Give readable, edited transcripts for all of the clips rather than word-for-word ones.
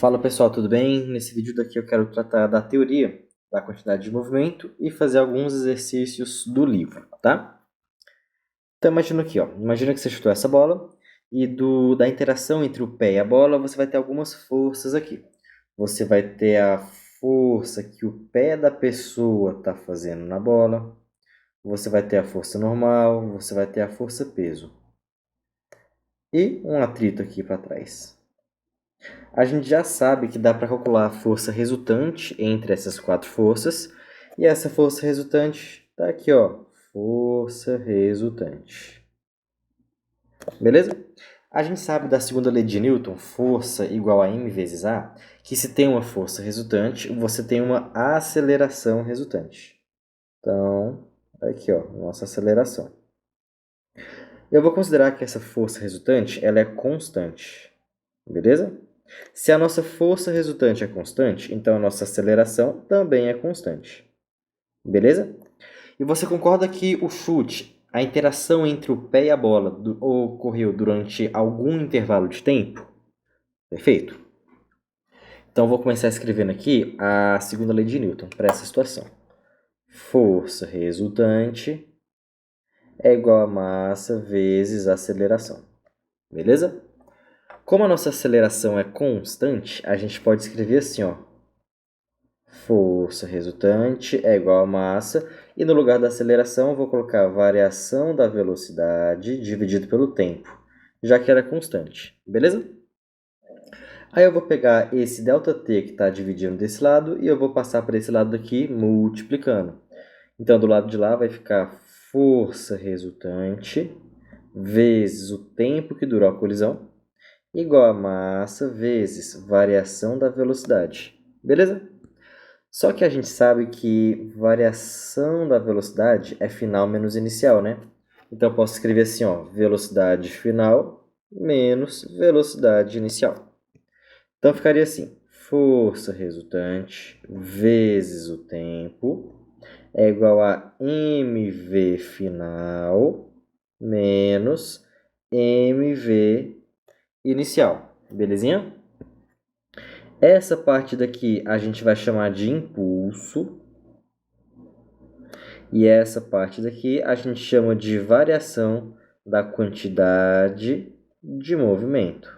Fala pessoal, tudo bem? Nesse vídeo daqui eu quero tratar da teoria da quantidade de movimento e fazer alguns exercícios do livro, tá? Então imagina aqui, ó. Imagina que você chutou essa bola e da interação entre o pé e a bola você vai ter algumas forças aqui. Você vai ter a força que o pé da pessoa está fazendo na bola, você vai ter a força normal, você vai ter a força peso e um atrito aqui para trás. A gente já sabe que dá para calcular a força resultante entre essas quatro forças. E essa força resultante está aqui, ó. Força resultante. Beleza? A gente sabe da segunda lei de Newton, força igual a m vezes a, que se tem uma força resultante, você tem uma aceleração resultante. Então, aqui, ó, nossa aceleração. Eu vou considerar que essa força resultante ela é constante. Beleza? Se a nossa força resultante é constante, então a nossa aceleração também é constante. Beleza? E você concorda que o chute, a interação entre o pé e a bola, ocorreu durante algum intervalo de tempo? Perfeito. Então vou começar escrevendo aqui a segunda lei de Newton para essa situação. Força resultante é igual a massa vezes a aceleração. Beleza? Como a nossa aceleração é constante, a gente pode escrever assim, ó. Força resultante é igual a massa. E no lugar da aceleração, eu vou colocar a variação da velocidade dividido pelo tempo, já que era constante. Beleza? Aí eu vou pegar esse ΔT que está dividindo desse lado e eu vou passar para esse lado aqui multiplicando. Então, do lado de lá vai ficar força resultante vezes o tempo que durou a colisão igual a massa vezes variação da velocidade. Beleza? Só que a gente sabe que variação da velocidade é final menos inicial, né? Então eu posso escrever assim, ó, velocidade final menos velocidade inicial. Então ficaria assim, força resultante vezes o tempo é igual a mv final menos mv inicial. Belezinha? Essa parte daqui a gente vai chamar de impulso. E essa parte daqui a gente chama de variação da quantidade de movimento.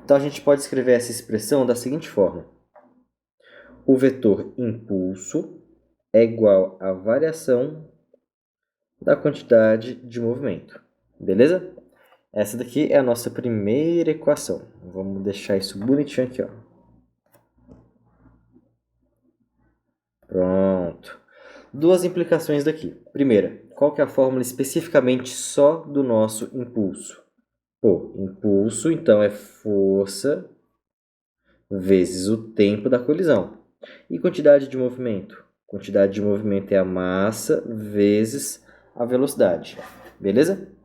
Então a gente pode escrever essa expressão da seguinte forma. O vetor impulso é igual à variação da quantidade de movimento. Beleza? Essa daqui é a nossa primeira equação. Vamos deixar isso bonitinho aqui, ó. Pronto. Duas implicações daqui. Primeira, qual que é a fórmula especificamente só do nosso impulso? Pô, impulso, então, é força vezes o tempo da colisão. E quantidade de movimento? Quantidade de movimento é a massa vezes a velocidade. Beleza?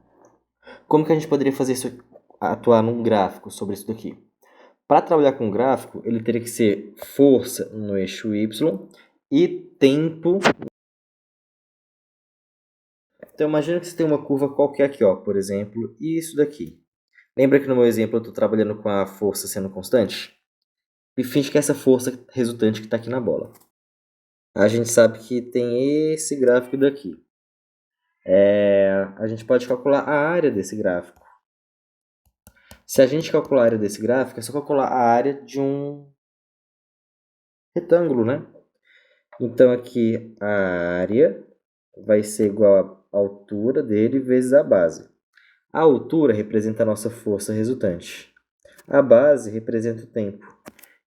Como que a gente poderia fazer isso, atuar num gráfico sobre isso daqui? Para trabalhar com gráfico, ele teria que ser força no eixo Y e tempo. Então, imagina que você tem uma curva qualquer aqui, ó, por exemplo, e isso daqui. Lembra que no meu exemplo eu estou trabalhando com a força sendo constante? E finge que é essa força resultante que está aqui na bola. A gente sabe que tem esse gráfico daqui. A gente pode calcular a área desse gráfico. Se a gente calcular a área desse gráfico, é só calcular a área de um retângulo, né? Então, aqui a área vai ser igual à altura dele vezes a base. A altura representa a nossa força resultante. A base representa o tempo.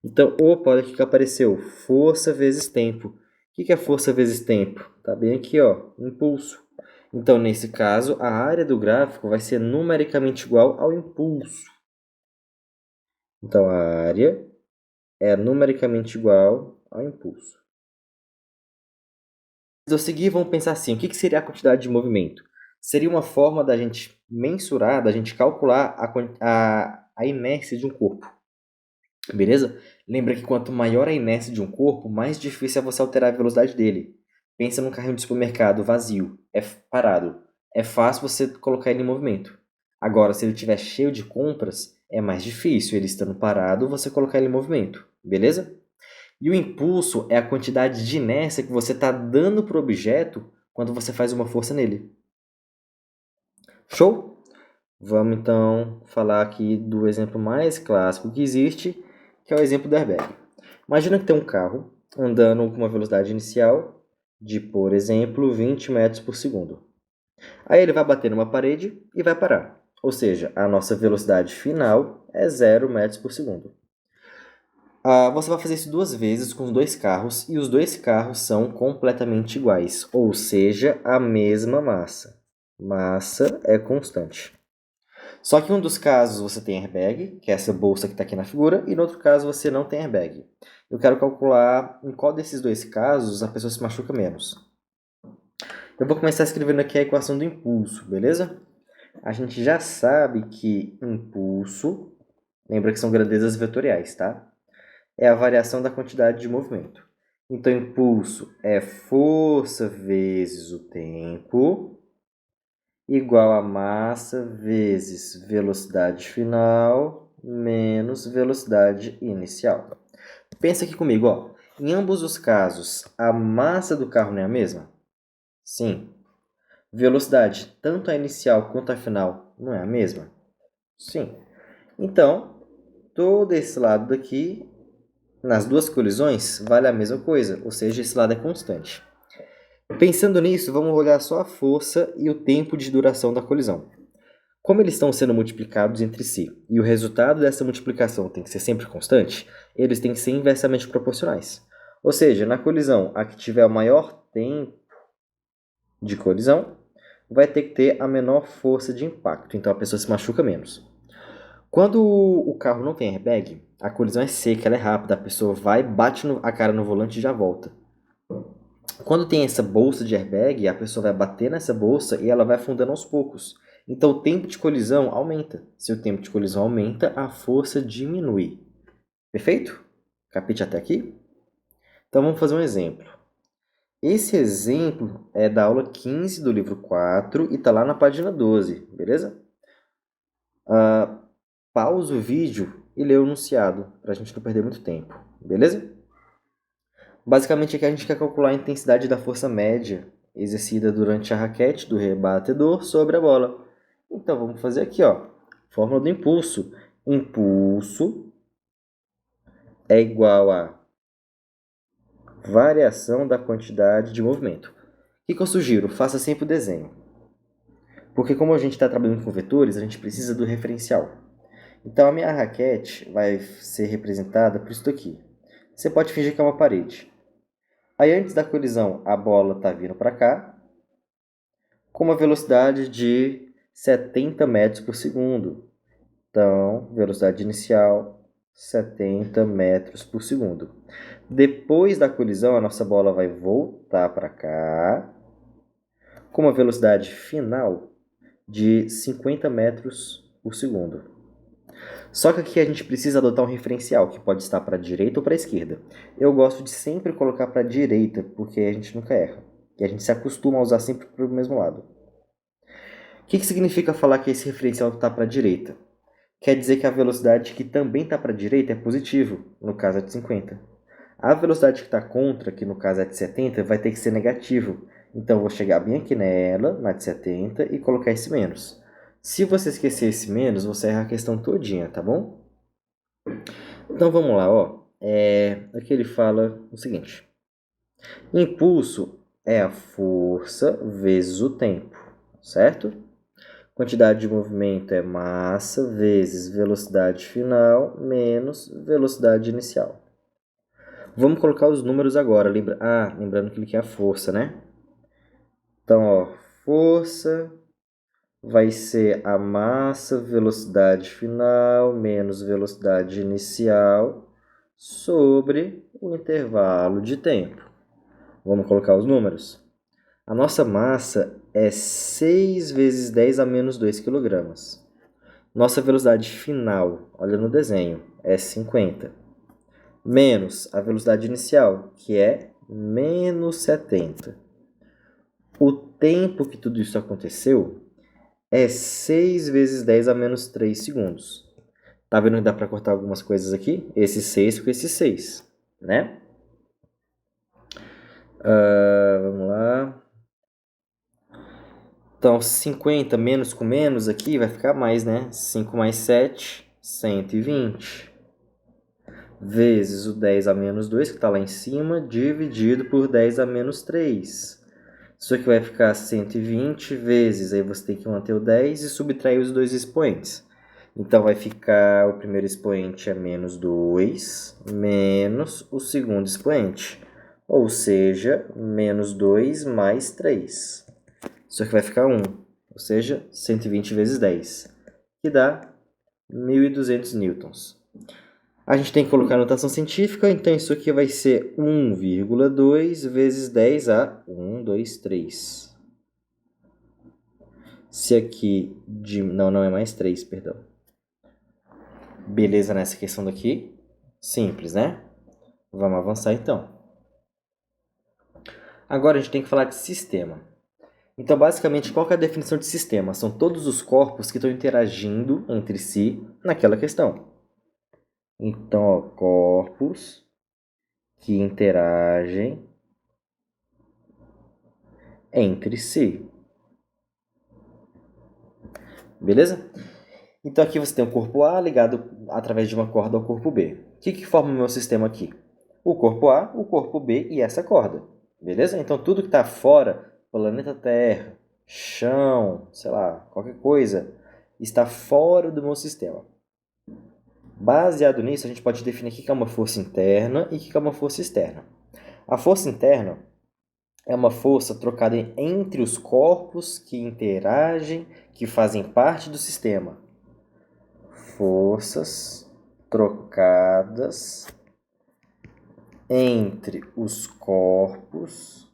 Então, opa, olha o que apareceu. Força vezes tempo. O que é força vezes tempo? Está bem aqui, ó, impulso. Então, nesse caso, a área do gráfico vai ser numericamente igual ao impulso. Então, a área é numericamente igual ao impulso. A seguir, vamos pensar assim, o que seria a quantidade de movimento? Seria uma forma da gente mensurar, da gente calcular a inércia de um corpo. Beleza? Lembra que quanto maior a inércia de um corpo, mais difícil é você alterar a velocidade dele. Pensa num carrinho de supermercado vazio, é parado. É fácil você colocar ele em movimento. Agora, se ele estiver cheio de compras, é mais difícil, ele estando parado, você colocar ele em movimento, beleza? E o impulso é a quantidade de inércia que você está dando para o objeto quando você faz uma força nele. Show? Vamos então falar aqui do exemplo mais clássico que existe, que é o exemplo do airbag. Imagina que tem um carro andando com uma velocidade inicial de, por exemplo, 20 metros por segundo. Aí ele vai bater numa parede e vai parar. Ou seja, a nossa velocidade final é 0 metros por segundo. Você vai fazer isso 2 vezes com os 2 carros e os 2 carros são completamente iguais, ou seja, a mesma massa. Massa é constante. Só que em um dos casos você tem airbag, que é essa bolsa que está aqui na figura, e no outro caso você não tem airbag. Eu quero calcular em qual desses 2 casos a pessoa se machuca menos. Eu vou começar escrevendo aqui a equação do impulso, beleza? A gente já sabe que impulso, lembra que são grandezas vetoriais, tá? É a variação da quantidade de movimento. Então, impulso é força vezes o tempo, igual a massa vezes velocidade final menos velocidade inicial. Pensa aqui comigo, ó. Em ambos os casos, a massa do carro não é a mesma? Sim. Velocidade, tanto a inicial quanto a final, não é a mesma? Sim. Então, todo esse lado daqui, nas duas colisões, vale a mesma coisa, ou seja, esse lado é constante. Pensando nisso, vamos olhar só a força e o tempo de duração da colisão. Como eles estão sendo multiplicados entre si e o resultado dessa multiplicação tem que ser sempre constante, eles têm que ser inversamente proporcionais. Ou seja, na colisão, a que tiver o maior tempo de colisão vai ter que ter a menor força de impacto, então a pessoa se machuca menos. Quando o carro não tem airbag, a colisão é seca, ela é rápida, a pessoa vai, bate a cara no volante e já volta. Quando tem essa bolsa de airbag, a pessoa vai bater nessa bolsa e ela vai afundando aos poucos. Então o tempo de colisão aumenta. Se o tempo de colisão aumenta, a força diminui. Perfeito? Capite até aqui? Então vamos fazer um exemplo. Esse exemplo é da aula 15 do livro 4 e está lá na página 12, beleza? Pausa o vídeo e lê o enunciado, para a gente não perder muito tempo, beleza? Basicamente aqui a gente quer calcular a intensidade da força média exercida durante a raquete do rebatedor sobre a bola. Então vamos fazer aqui, ó, fórmula do impulso. Impulso é igual a variação da quantidade de movimento. O que eu sugiro? Faça sempre o desenho. Porque como a gente está trabalhando com vetores, a gente precisa do referencial. Então a minha raquete vai ser representada por isso aqui. Você pode fingir que é uma parede. Aí antes da colisão, a bola está vindo para cá, com uma velocidade de 70 metros por segundo. Então, velocidade inicial, 70 metros por segundo. Depois da colisão, a nossa bola vai voltar para cá, com uma velocidade final de 50 metros por segundo. Só que aqui a gente precisa adotar um referencial, que pode estar para a direita ou para a esquerda. Eu gosto de sempre colocar para a direita, porque a gente nunca erra. E a gente se acostuma a usar sempre para o mesmo lado. O que significa falar que esse referencial está para a direita? Quer dizer que a velocidade que também está para a direita é positivo, no caso é de 50. A velocidade que está contra, que no caso é de 70, vai ter que ser negativo. Então eu vou chegar bem aqui nela, na de 70, e colocar esse menos. Se você esquecer esse menos, você erra a questão todinha, tá bom? Então vamos lá, ó. Aqui ele fala o seguinte. Impulso é a força vezes o tempo, certo? Quantidade de movimento é massa vezes velocidade final menos velocidade inicial. Vamos colocar os números agora. Lembrando que ele quer a força, né? Então, ó, força vai ser a massa, velocidade final, menos velocidade inicial, sobre o intervalo de tempo. Vamos colocar os números. A nossa massa é 6 vezes 10 a menos 2 kg. Nossa velocidade final, olha no desenho, é 50. Menos a velocidade inicial, que é menos 70. O tempo que tudo isso aconteceu é 6 vezes 10 a menos 3 segundos. Tá vendo que dá para cortar algumas coisas aqui? Esse 6 com esse 6, né? Vamos lá. Então, 50 menos com menos aqui vai ficar mais, né? 5 mais 7, 120. Vezes o 10 a menos 2, que está lá em cima, dividido por 10 a menos 3. Isso aqui vai ficar 120 vezes, aí você tem que manter o 10 e subtrair os dois expoentes. Então, vai ficar, o primeiro expoente é menos 2, menos o segundo expoente. Ou seja, menos 2 mais 3. Isso aqui vai ficar 1, ou seja, 120 vezes 10, que dá 1.200 newtons. A gente tem que colocar a notação científica, então isso aqui vai ser 1,2 vezes 10 a 1, 2, 3. Se aqui... Não é mais 3, perdão. Beleza nessa questão daqui? Simples, né? Vamos avançar então. Agora a gente tem que falar de sistema. Então, basicamente, qual que é a definição de sistema? São todos os corpos que estão interagindo entre si naquela questão. Então, ó, corpos que interagem entre si. Beleza? Então, aqui você tem o corpo A ligado através de uma corda ao corpo B. O que forma o meu sistema aqui? O corpo A, o corpo B e essa corda. Beleza? Então, tudo que está fora, planeta Terra, chão, sei lá, qualquer coisa, está fora do meu sistema. Baseado nisso, a gente pode definir o que é uma força interna e o que é uma força externa. A força interna é uma força trocada entre os corpos que interagem, que fazem parte do sistema. Forças trocadas entre os corpos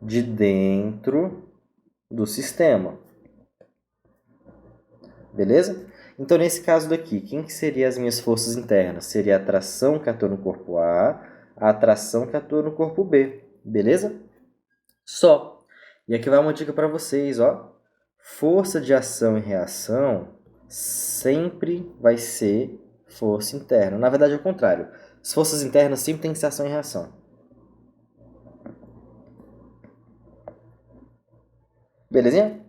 de dentro do sistema. Beleza? Então, nesse caso daqui, quem que seriam as minhas forças internas? Seria a atração que atua no corpo A, a atração que atua no corpo B. Beleza? Só. E aqui vai uma dica para vocês, ó. Força de ação e reação sempre vai ser força interna. Na verdade, é o contrário. As forças internas sempre têm que ser ação e reação. Belezinha?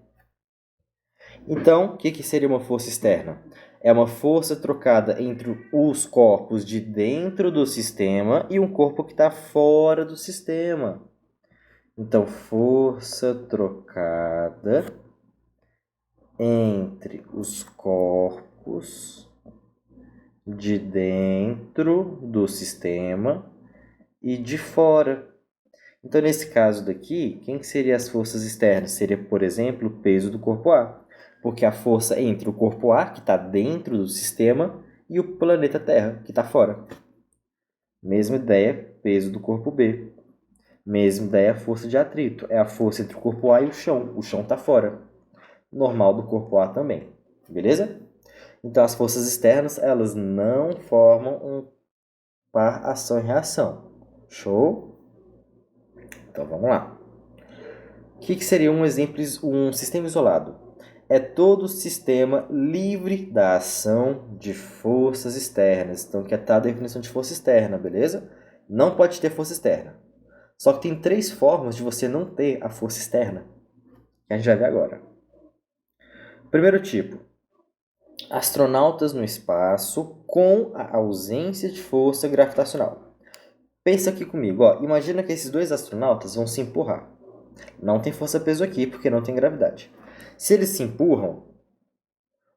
Então, o que seria uma força externa? É uma força trocada entre os corpos de dentro do sistema e um corpo que está fora do sistema. Então, força trocada entre os corpos de dentro do sistema e de fora. Então, nesse caso daqui, quem que seriam as forças externas? Seria, por exemplo, o peso do corpo A. Porque a força entre o corpo A, que está dentro do sistema, e o planeta Terra, que está fora. Mesma ideia, peso do corpo B. Mesma ideia, força de atrito. É a força entre o corpo A e o chão. O chão está fora. Normal do corpo A também. Beleza? Então, as forças externas, elas não formam um par ação e reação. Show? Então, vamos lá. O que seria um exemplo, um sistema isolado? É todo sistema livre da ação de forças externas. Então, aqui está a definição de força externa, beleza? Não pode ter força externa. Só que tem 3 formas de você não ter a força externa, que a gente vai ver agora. Primeiro tipo, astronautas no espaço com a ausência de força gravitacional. Pensa aqui comigo, ó. Imagina que esses 2 astronautas vão se empurrar. Não tem força-peso aqui, porque não tem gravidade. Se eles se empurram,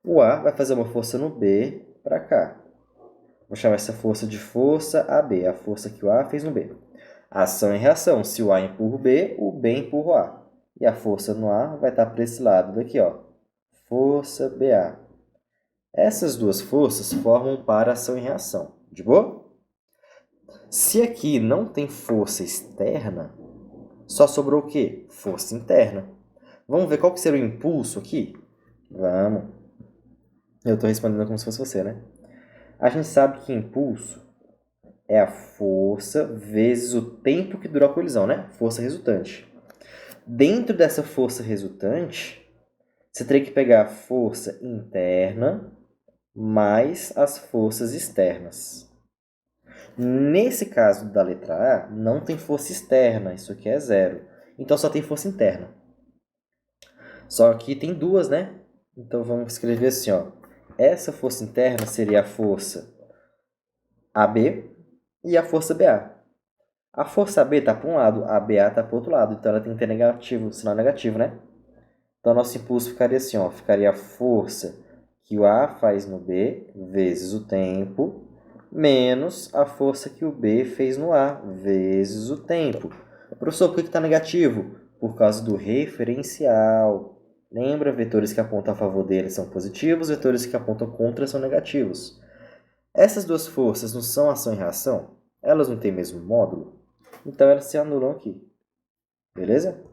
o A vai fazer uma força no B para cá. Vou chamar essa força de força AB, a força que o A fez no B. Ação e reação. Se o A empurra o B empurra o A. E a força no A vai estar para esse lado daqui, ó. Força BA. Essas 2 forças formam um par ação e reação. De boa? Se aqui não tem força externa, só sobrou o quê? Força interna. Vamos ver qual que seria o impulso aqui? Vamos. Eu estou respondendo como se fosse você, né? A gente sabe que impulso é a força vezes o tempo que durou a colisão, né? Força resultante. Dentro dessa força resultante, você teria que pegar a força interna mais as forças externas. Nesse caso da letra A, não tem força externa, isso aqui é zero. Então só tem força interna. Só que tem duas, né? Então vamos escrever assim, ó. Essa força interna seria a força AB e a força BA. A força AB está para um lado, a BA está para o outro lado, então ela tem que ter negativo, sinal negativo, né? Então nosso impulso ficaria assim, ó, ficaria a força que o A faz no B vezes o tempo, menos a força que o B fez no A vezes o tempo. Professor, por que está negativo? Por causa do referencial. Lembra, vetores que apontam a favor dele são positivos, vetores que apontam contra são negativos. Essas duas forças não são ação e reação? Elas não têm mesmo módulo? Então elas se anulam aqui. Beleza?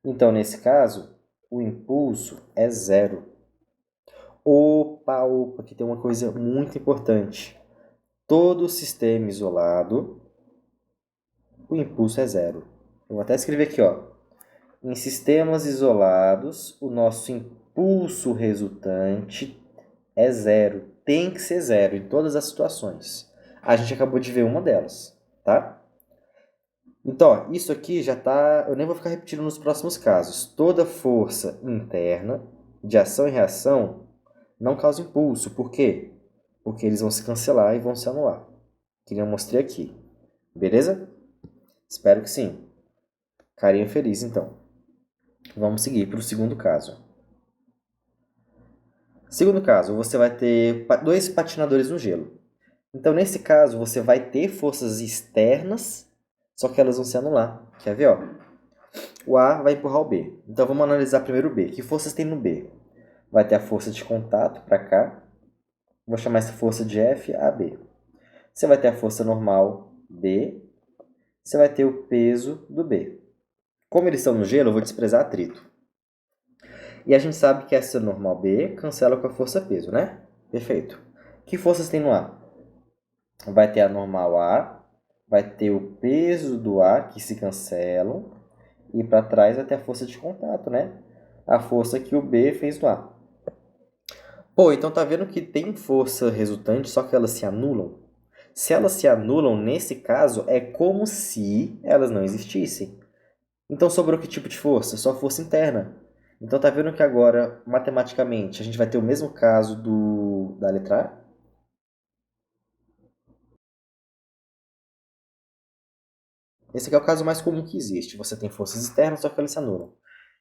Então, nesse caso, o impulso é zero. Opa, aqui tem uma coisa muito importante. Todo sistema isolado, o impulso é zero. Eu vou até escrever aqui, ó. Em sistemas isolados, o nosso impulso resultante é zero. Tem que ser zero em todas as situações. A gente acabou de ver uma delas, tá? Então, ó, isso aqui já está... Eu nem vou ficar repetindo nos próximos casos. Toda força interna de ação e reação não causa impulso. Por quê? Porque eles vão se cancelar e vão se anular. Queria mostrar aqui. Beleza? Espero que sim. Carinha feliz, então. Vamos seguir para o segundo caso. Segundo caso, você vai ter dois patinadores no gelo. Então, nesse caso, você vai ter forças externas, só que elas vão se anular. Quer ver, ó? O A vai empurrar o B. Então, vamos analisar primeiro o B. Que forças tem no B? Vai ter a força de contato para cá. Vou chamar essa força de FAB. Você vai ter a força normal B. Você vai ter o peso do B. Como eles estão no gelo, eu vou desprezar atrito. E a gente sabe que essa normal B cancela com a força peso, né? Perfeito. Que forças tem no A? Vai ter a normal A, vai ter o peso do A que se cancelam, e para trás vai ter a força de contato, né? A força que o B fez no A. Pô, então tá vendo que tem força resultante, só que elas se anulam? Se elas se anulam, nesse caso, é como se elas não existissem. Então sobrou que tipo de força? Só força interna. Então tá vendo que agora, matematicamente, a gente vai ter o mesmo caso da letra A? Esse aqui é o caso mais comum que existe. Você tem forças externas, só que elas se anulam.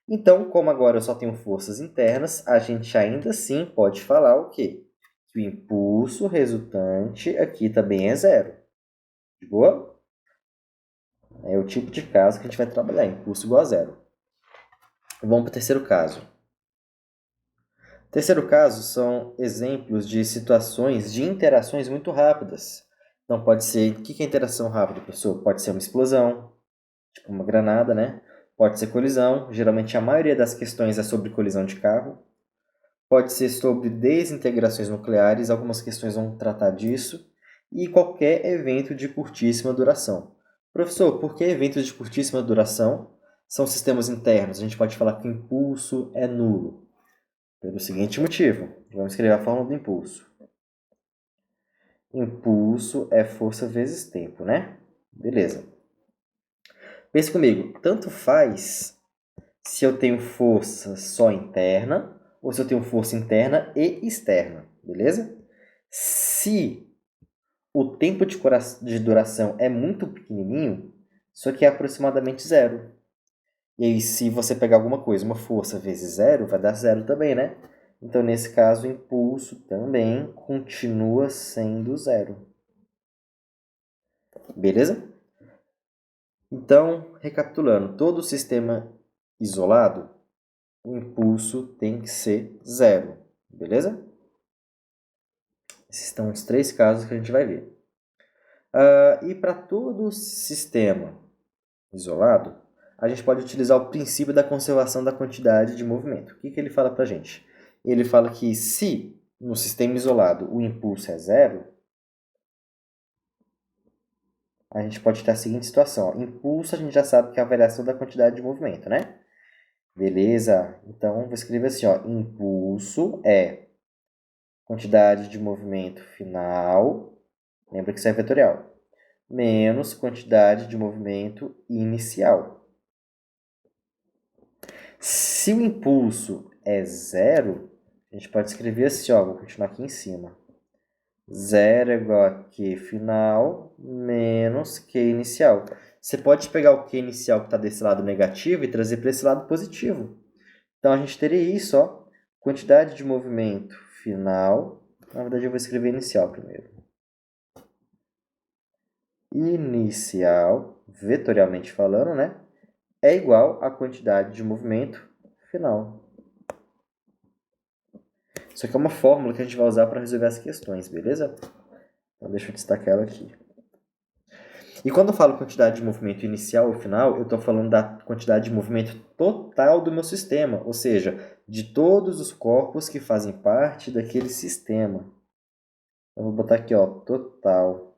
Então, como agora eu só tenho forças internas, a gente ainda assim pode falar o quê? Que o impulso resultante aqui também é zero. De boa? É o tipo de caso que a gente vai trabalhar, impulso igual a zero. Vamos para o terceiro caso. Terceiro caso são exemplos de situações de interações muito rápidas. Então pode ser, o que é interação rápida, professor? Pode ser uma explosão, tipo uma granada, né? Pode ser colisão, geralmente a maioria das questões é sobre colisão de carro. Pode ser sobre desintegrações nucleares, algumas questões vão tratar disso. E qualquer evento de curtíssima duração. Professor, por que eventos de curtíssima duração são sistemas internos? A gente pode falar que o impulso é nulo. Pelo seguinte motivo. Vamos escrever a fórmula do impulso. Impulso é força vezes tempo, né? Beleza. Pense comigo. Tanto faz se eu tenho força só interna ou se eu tenho força interna e externa. Beleza? Se o tempo de duração é muito pequenininho, isso aqui é aproximadamente zero. E aí, se você pegar alguma coisa, uma força vezes zero, vai dar zero também, né? Então, nesse caso, o impulso também continua sendo zero. Beleza? Então, recapitulando, todo sistema isolado, o impulso tem que ser zero. Beleza? Esses são os três casos que a gente vai ver. E para todo sistema isolado, a gente pode utilizar o princípio da conservação da quantidade de movimento. O que ele fala para a gente? Ele fala que se no sistema isolado o impulso é zero, a gente pode ter a seguinte situação. Ó. Impulso a gente já sabe que é a variação da quantidade de movimento, né? Beleza? Então, vou escrever assim, ó. Impulso é quantidade de movimento final, lembra que isso é vetorial, menos quantidade de movimento inicial. Se o impulso é zero, a gente pode escrever assim, ó, vou continuar aqui em cima. 0 é igual a Q final menos Q inicial. Você pode pegar o Q inicial que está desse lado negativo e trazer para esse lado positivo. Então, a gente teria isso, ó, quantidade de movimento final. Na verdade, eu vou escrever inicial primeiro. Inicial, vetorialmente falando, né? É igual à quantidade de movimento final. Isso aqui é uma fórmula que a gente vai usar para resolver as questões, beleza? Então, deixa eu destacar ela aqui. E quando eu falo quantidade de movimento inicial ou final, eu estou falando da quantidade de movimento total do meu sistema, ou seja, de todos os corpos que fazem parte daquele sistema. Eu vou botar aqui, ó, total.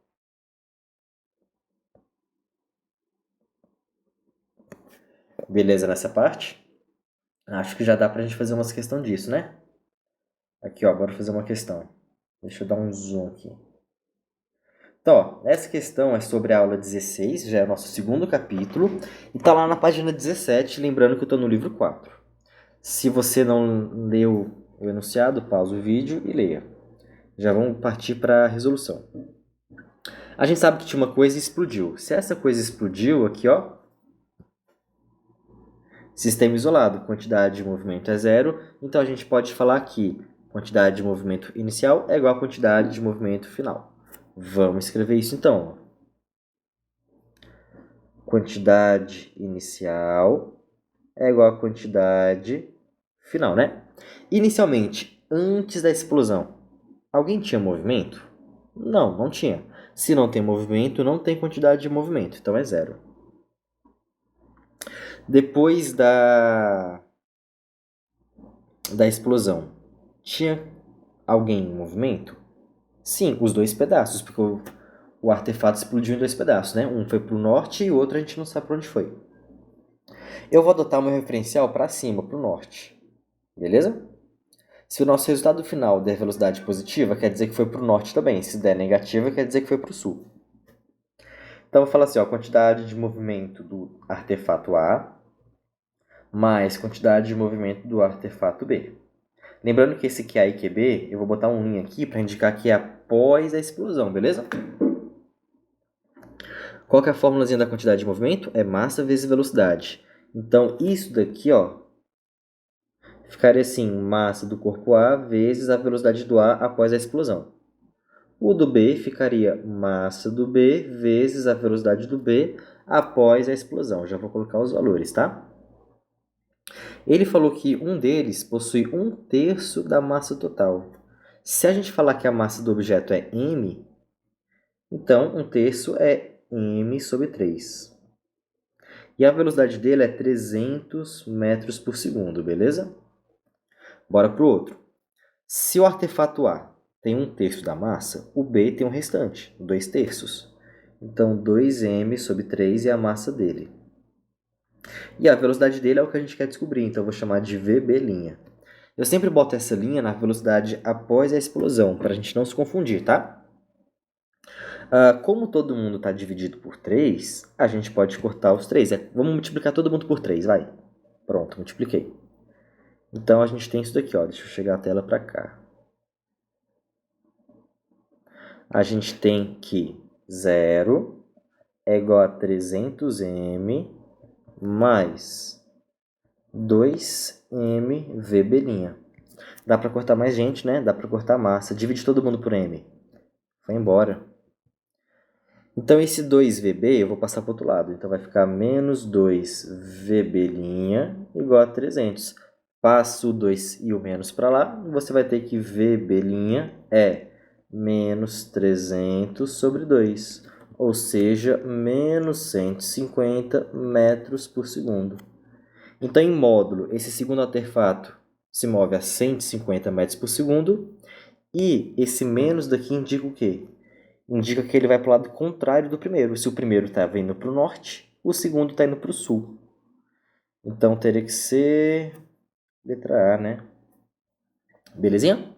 Beleza nessa parte? Acho que já dá pra gente fazer uma questão disso, né? Aqui, ó, bora fazer uma questão. Deixa eu dar um zoom aqui. Então, ó, essa questão é sobre a aula 16, já é o nosso segundo capítulo, e tá lá na página 17, lembrando que eu tô no livro 4. Se você não leu o enunciado, pausa o vídeo e leia. Já vamos partir para a resolução. A gente sabe que tinha uma coisa e explodiu. Se essa coisa explodiu, aqui, ó, sistema isolado, quantidade de movimento é zero, então a gente pode falar que quantidade de movimento inicial é igual a quantidade de movimento final. Vamos escrever isso então. Quantidade inicial é igual a quantidade final, né? Inicialmente, antes da explosão, alguém tinha movimento? Não, não tinha. Se não tem movimento, não tem quantidade de movimento, então é zero. Depois da explosão, tinha alguém em movimento? Sim, os dois pedaços, porque o artefato explodiu em dois pedaços, né? Um foi para o norte e o outro a gente não sabe para onde foi. Eu vou adotar o meu referencial para cima, para o norte. Beleza? Se o nosso resultado final der velocidade positiva, quer dizer que foi para o norte também. Se der negativa, quer dizer que foi para o sul. Então, eu vou falar assim, ó, quantidade de movimento do artefato A mais quantidade de movimento do artefato B. Lembrando que esse QA e QB, eu vou botar um linha aqui para indicar que é após a explosão, beleza? Qual que é a fórmulazinha da quantidade de movimento? É massa vezes velocidade. Então, isso daqui, ó, ficaria assim, massa do corpo A vezes a velocidade do A após a explosão. O do B ficaria massa do B vezes a velocidade do B após a explosão. Já vou colocar os valores, tá? Ele falou que um deles possui 1/3 da massa total. Se a gente falar que a massa do objeto é m, então 1/3 é m sobre 3. E a velocidade dele é 300 metros por segundo, beleza? Bora para o outro. Se o artefato A tem 1/3 da massa, o B tem o restante, 2/3. Então, 2m sobre 3 é a massa dele. E a velocidade dele é o que a gente quer descobrir, então eu vou chamar de VB'. Eu sempre boto essa linha na velocidade após a explosão, para a gente não se confundir, tá? Como todo mundo está dividido por 3, a gente pode cortar os 3. Vamos multiplicar todo mundo por 3, vai. Pronto, multipliquei. Então, a gente tem isso daqui, ó. Deixa eu chegar a tela para cá. A gente tem que 0 é igual a 300m mais 2m VB'. Dá para cortar mais gente, né? Dá para cortar massa. Divide todo mundo por m. Foi embora. Então, esse 2VB eu vou passar para o outro lado. Então, vai ficar menos 2VB' igual a 300. Passo o 2 e o menos para lá. Você vai ter que VB' é menos 300 sobre 2. Ou seja, menos 150 metros por segundo. Então, em módulo, esse segundo artefato se move a 150 metros por segundo. E esse menos daqui indica o quê? Indica que ele vai para o lado contrário do primeiro. Se o primeiro estava indo para o norte, o segundo está indo para o sul. Então, teria que ser letra A, né? Belezinha?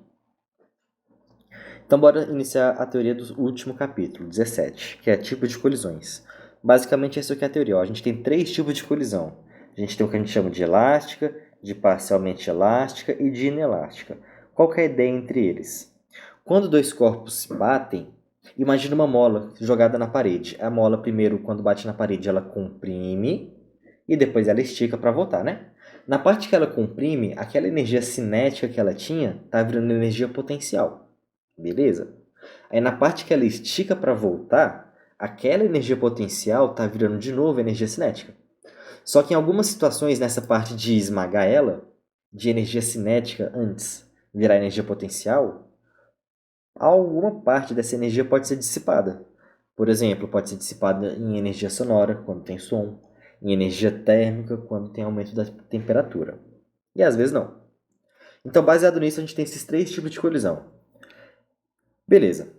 Então, bora iniciar a teoria do último capítulo, 17, que é tipo de colisões. Basicamente, isso aqui é a teoria. Ó. A gente tem 3 tipos de colisão. A gente tem o que a gente chama de elástica, de parcialmente elástica e de inelástica. Qual que é a ideia entre eles? Quando 2 corpos se batem, imagina uma mola jogada na parede. A mola, primeiro, quando bate na parede, ela comprime e depois ela estica para voltar, né? Na parte que ela comprime, aquela energia cinética que ela tinha está virando energia potencial. Beleza? Aí na parte que ela estica para voltar, aquela energia potencial está virando de novo energia cinética. Só que em algumas situações, nessa parte de esmagar ela, de energia cinética antes virar energia potencial, alguma parte dessa energia pode ser dissipada. Por exemplo, pode ser dissipada em energia sonora, quando tem som, em energia térmica, quando tem aumento da temperatura. E às vezes não. Então, baseado nisso, a gente tem esses 3 tipos de colisão. Beleza.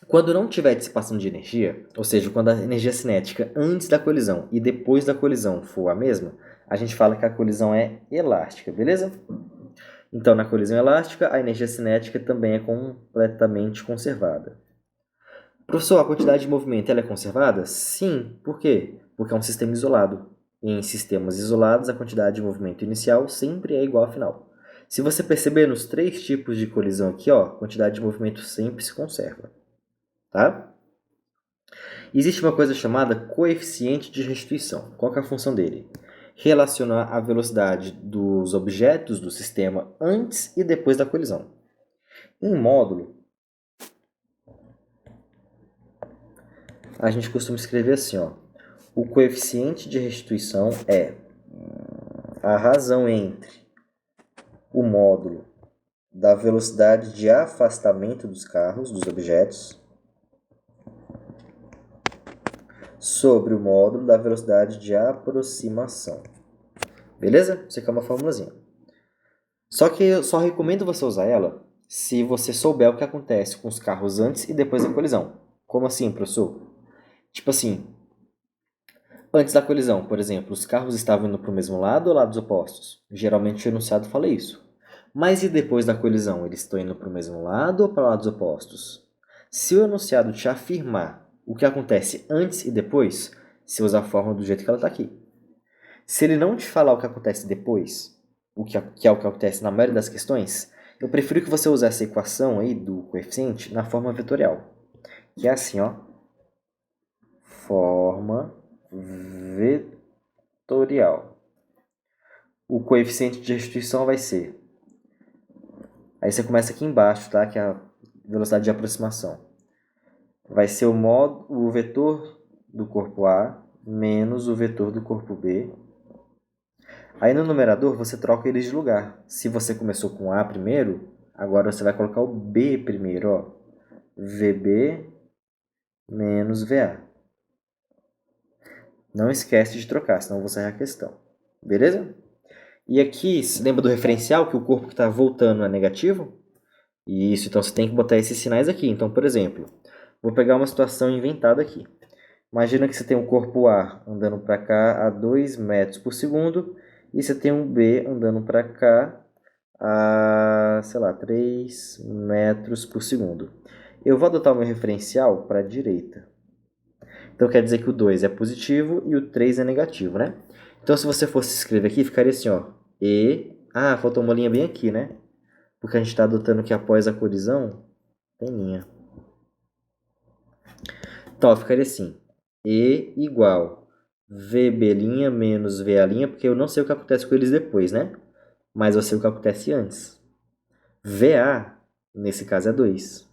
Quando não tiver dissipação de energia, ou seja, quando a energia cinética antes da colisão e depois da colisão for a mesma, a gente fala que a colisão é elástica, beleza? Então, na colisão elástica, a energia cinética também é completamente conservada. Professor, a quantidade de movimento ela é conservada? Sim. Por quê? Porque é um sistema isolado. E em sistemas isolados, a quantidade de movimento inicial sempre é igual ao final. Se você perceber nos 3 tipos de colisão aqui, ó, a quantidade de movimento sempre se conserva. Tá? Existe uma coisa chamada coeficiente de restituição. Qual que é a função dele? Relacionar a velocidade dos objetos do sistema antes e depois da colisão. Em módulo, a gente costuma escrever assim, ó. O coeficiente de restituição é a razão entre o módulo da velocidade de afastamento dos carros, dos objetos, sobre o módulo da velocidade de aproximação. Beleza? Isso aqui é uma formulazinha. Só que eu só recomendo você usar ela se você souber o que acontece com os carros antes e depois da colisão. Como assim, professor? Tipo assim, antes da colisão, por exemplo, os carros estavam indo para o mesmo lado ou lados opostos? Geralmente o enunciado fala isso. Mas e depois da colisão, eles estão indo para o mesmo lado ou para lados opostos? Se o enunciado te afirmar o que acontece antes e depois, você usa a fórmula do jeito que ela está aqui. Se ele não te falar o que acontece depois, que é o que acontece na maioria das questões, eu prefiro que você use essa equação aí do coeficiente na forma vetorial. Que é assim, ó. Forma vetorial. O coeficiente de restituição vai ser... Aí você começa aqui embaixo, tá? Que é a velocidade de aproximação. Vai ser o vetor do corpo A menos o vetor do corpo B. Aí no numerador você troca eles de lugar. Se você começou com A primeiro, agora você vai colocar o B primeiro, ó. VB menos VA. Não esquece de trocar, senão você erra a questão. Beleza? E aqui, lembra do referencial que o corpo que está voltando é negativo? Isso, então você tem que botar esses sinais aqui. Então, por exemplo, vou pegar uma situação inventada aqui. Imagina que você tem um corpo A andando para cá a 2 metros por segundo e você tem um B andando para cá a, sei lá, 3 metros por segundo. Eu vou adotar o meu referencial para a direita. Então quer dizer que o 2 é positivo e o 3 é negativo, né? Então se você fosse escrever aqui, ficaria assim, ó. Ah, faltou uma linha bem aqui, né? Porque a gente está adotando que após a colisão tem linha. Então, ó, ficaria assim. E igual VB' menos VA', porque eu não sei o que acontece com eles depois, né? Mas eu sei o que acontece antes. VA, nesse caso, é 2.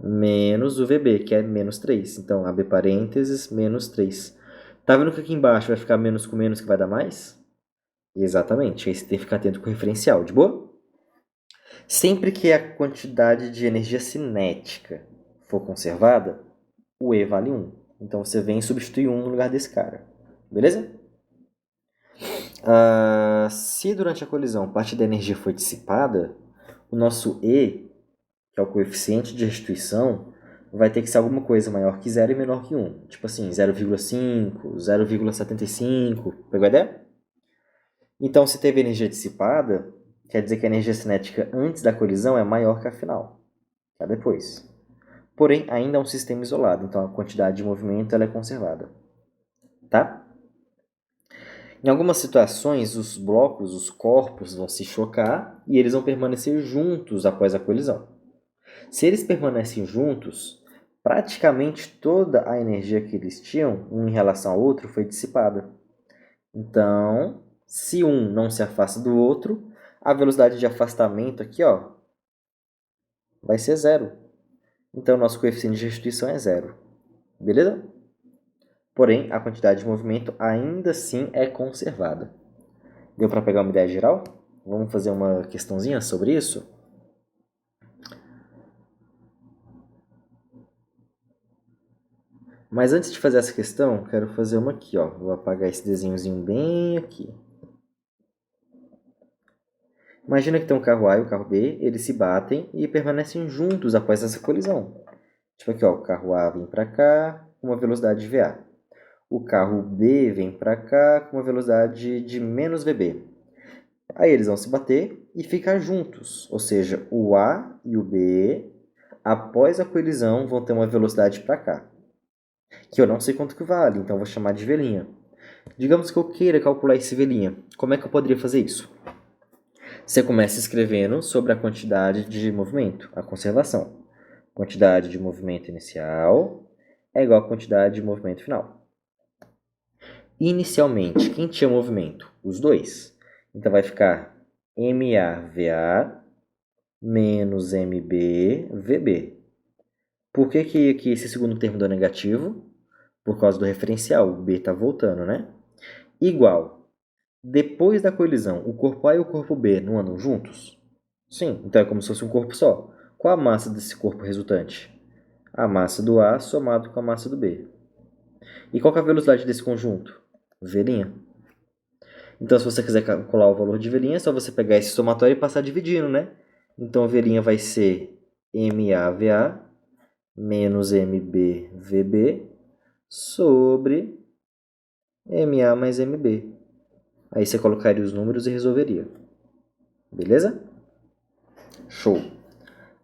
Menos o VB, que é menos 3. Então, abre parênteses, menos 3. Tá vendo que aqui embaixo vai ficar menos com menos que vai dar mais? Exatamente. Aí você tem que ficar atento com o referencial, de boa? Sempre que a quantidade de energia cinética for conservada, o E vale 1. Então você vem e substitui 1 no lugar desse cara. Beleza? Se durante a colisão parte da energia foi dissipada, o nosso E, que é o coeficiente de restituição, vai ter que ser alguma coisa maior que 0 e menor que 1. Tipo assim, 0,5, 0,75. Pegou a ideia? Então, se teve energia dissipada, quer dizer que a energia cinética antes da colisão é maior que a final. para depois. Porém, ainda é um sistema isolado, então a quantidade de movimento ela é conservada. Tá? Em algumas situações, os blocos, os corpos vão se chocar e eles vão permanecer juntos após a colisão. Se eles permanecem juntos, praticamente toda a energia que eles tinham, um em relação ao outro, foi dissipada. Então, se um não se afasta do outro, a velocidade de afastamento aqui, ó, vai ser zero. Então, nosso coeficiente de restituição é zero. Beleza? Porém, a quantidade de movimento ainda assim é conservada. Deu para pegar uma ideia geral? Vamos fazer uma questãozinha sobre isso? Mas antes de fazer essa questão, quero fazer uma aqui, ó. Vou apagar esse desenhozinho bem aqui. Imagina que tem um carro A e o carro B, eles se batem e permanecem juntos após essa colisão. Tipo aqui, ó, o carro A vem para cá com uma velocidade de VA. O carro B vem para cá com uma velocidade de menos VB. Aí eles vão se bater e ficar juntos, ou seja, o A e o B, após a colisão, vão ter uma velocidade para cá, que eu não sei quanto que vale, então eu vou chamar de velinha. Digamos que eu queira calcular esse velinha. Como é que eu poderia fazer isso? Você começa escrevendo sobre a quantidade de movimento, a conservação. Quantidade de movimento inicial é igual a quantidade de movimento final. Inicialmente, quem tinha movimento? Os dois. Então vai ficar MAVA menos MBVB. Por que aqui esse segundo termo deu negativo? Por causa do referencial, o B está voltando, né? Igual. Depois da colisão, o corpo A e o corpo B não andam juntos? Sim, então é como se fosse um corpo só. Qual a massa desse corpo resultante? A massa do A somado com a massa do B. E qual é a velocidade desse conjunto? Velinha. Então, se você quiser calcular o valor de velinha, é só você pegar esse somatório e passar dividindo, né? Então, a velinha vai ser MAVA menos MBVB sobre MA mais MB. Aí você colocaria os números e resolveria. Beleza? Show!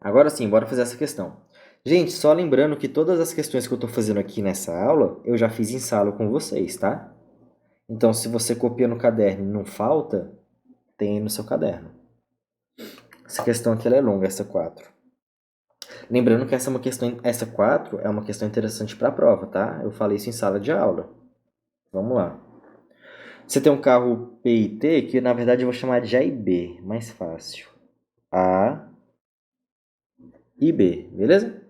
Agora sim, bora fazer essa questão. Gente, só lembrando que todas as questões que eu estou fazendo aqui nessa aula, eu já fiz em sala com vocês, tá? Então, se você copia no caderno e não falta, tem aí no seu caderno. Essa questão aqui ela é longa, essa 4. Lembrando que essa 4 é uma questão interessante para a prova, tá? Eu falei isso em sala de aula. Vamos lá. Você tem um carro P e T, que na verdade eu vou chamar de A e B, mais fácil. A e B, beleza?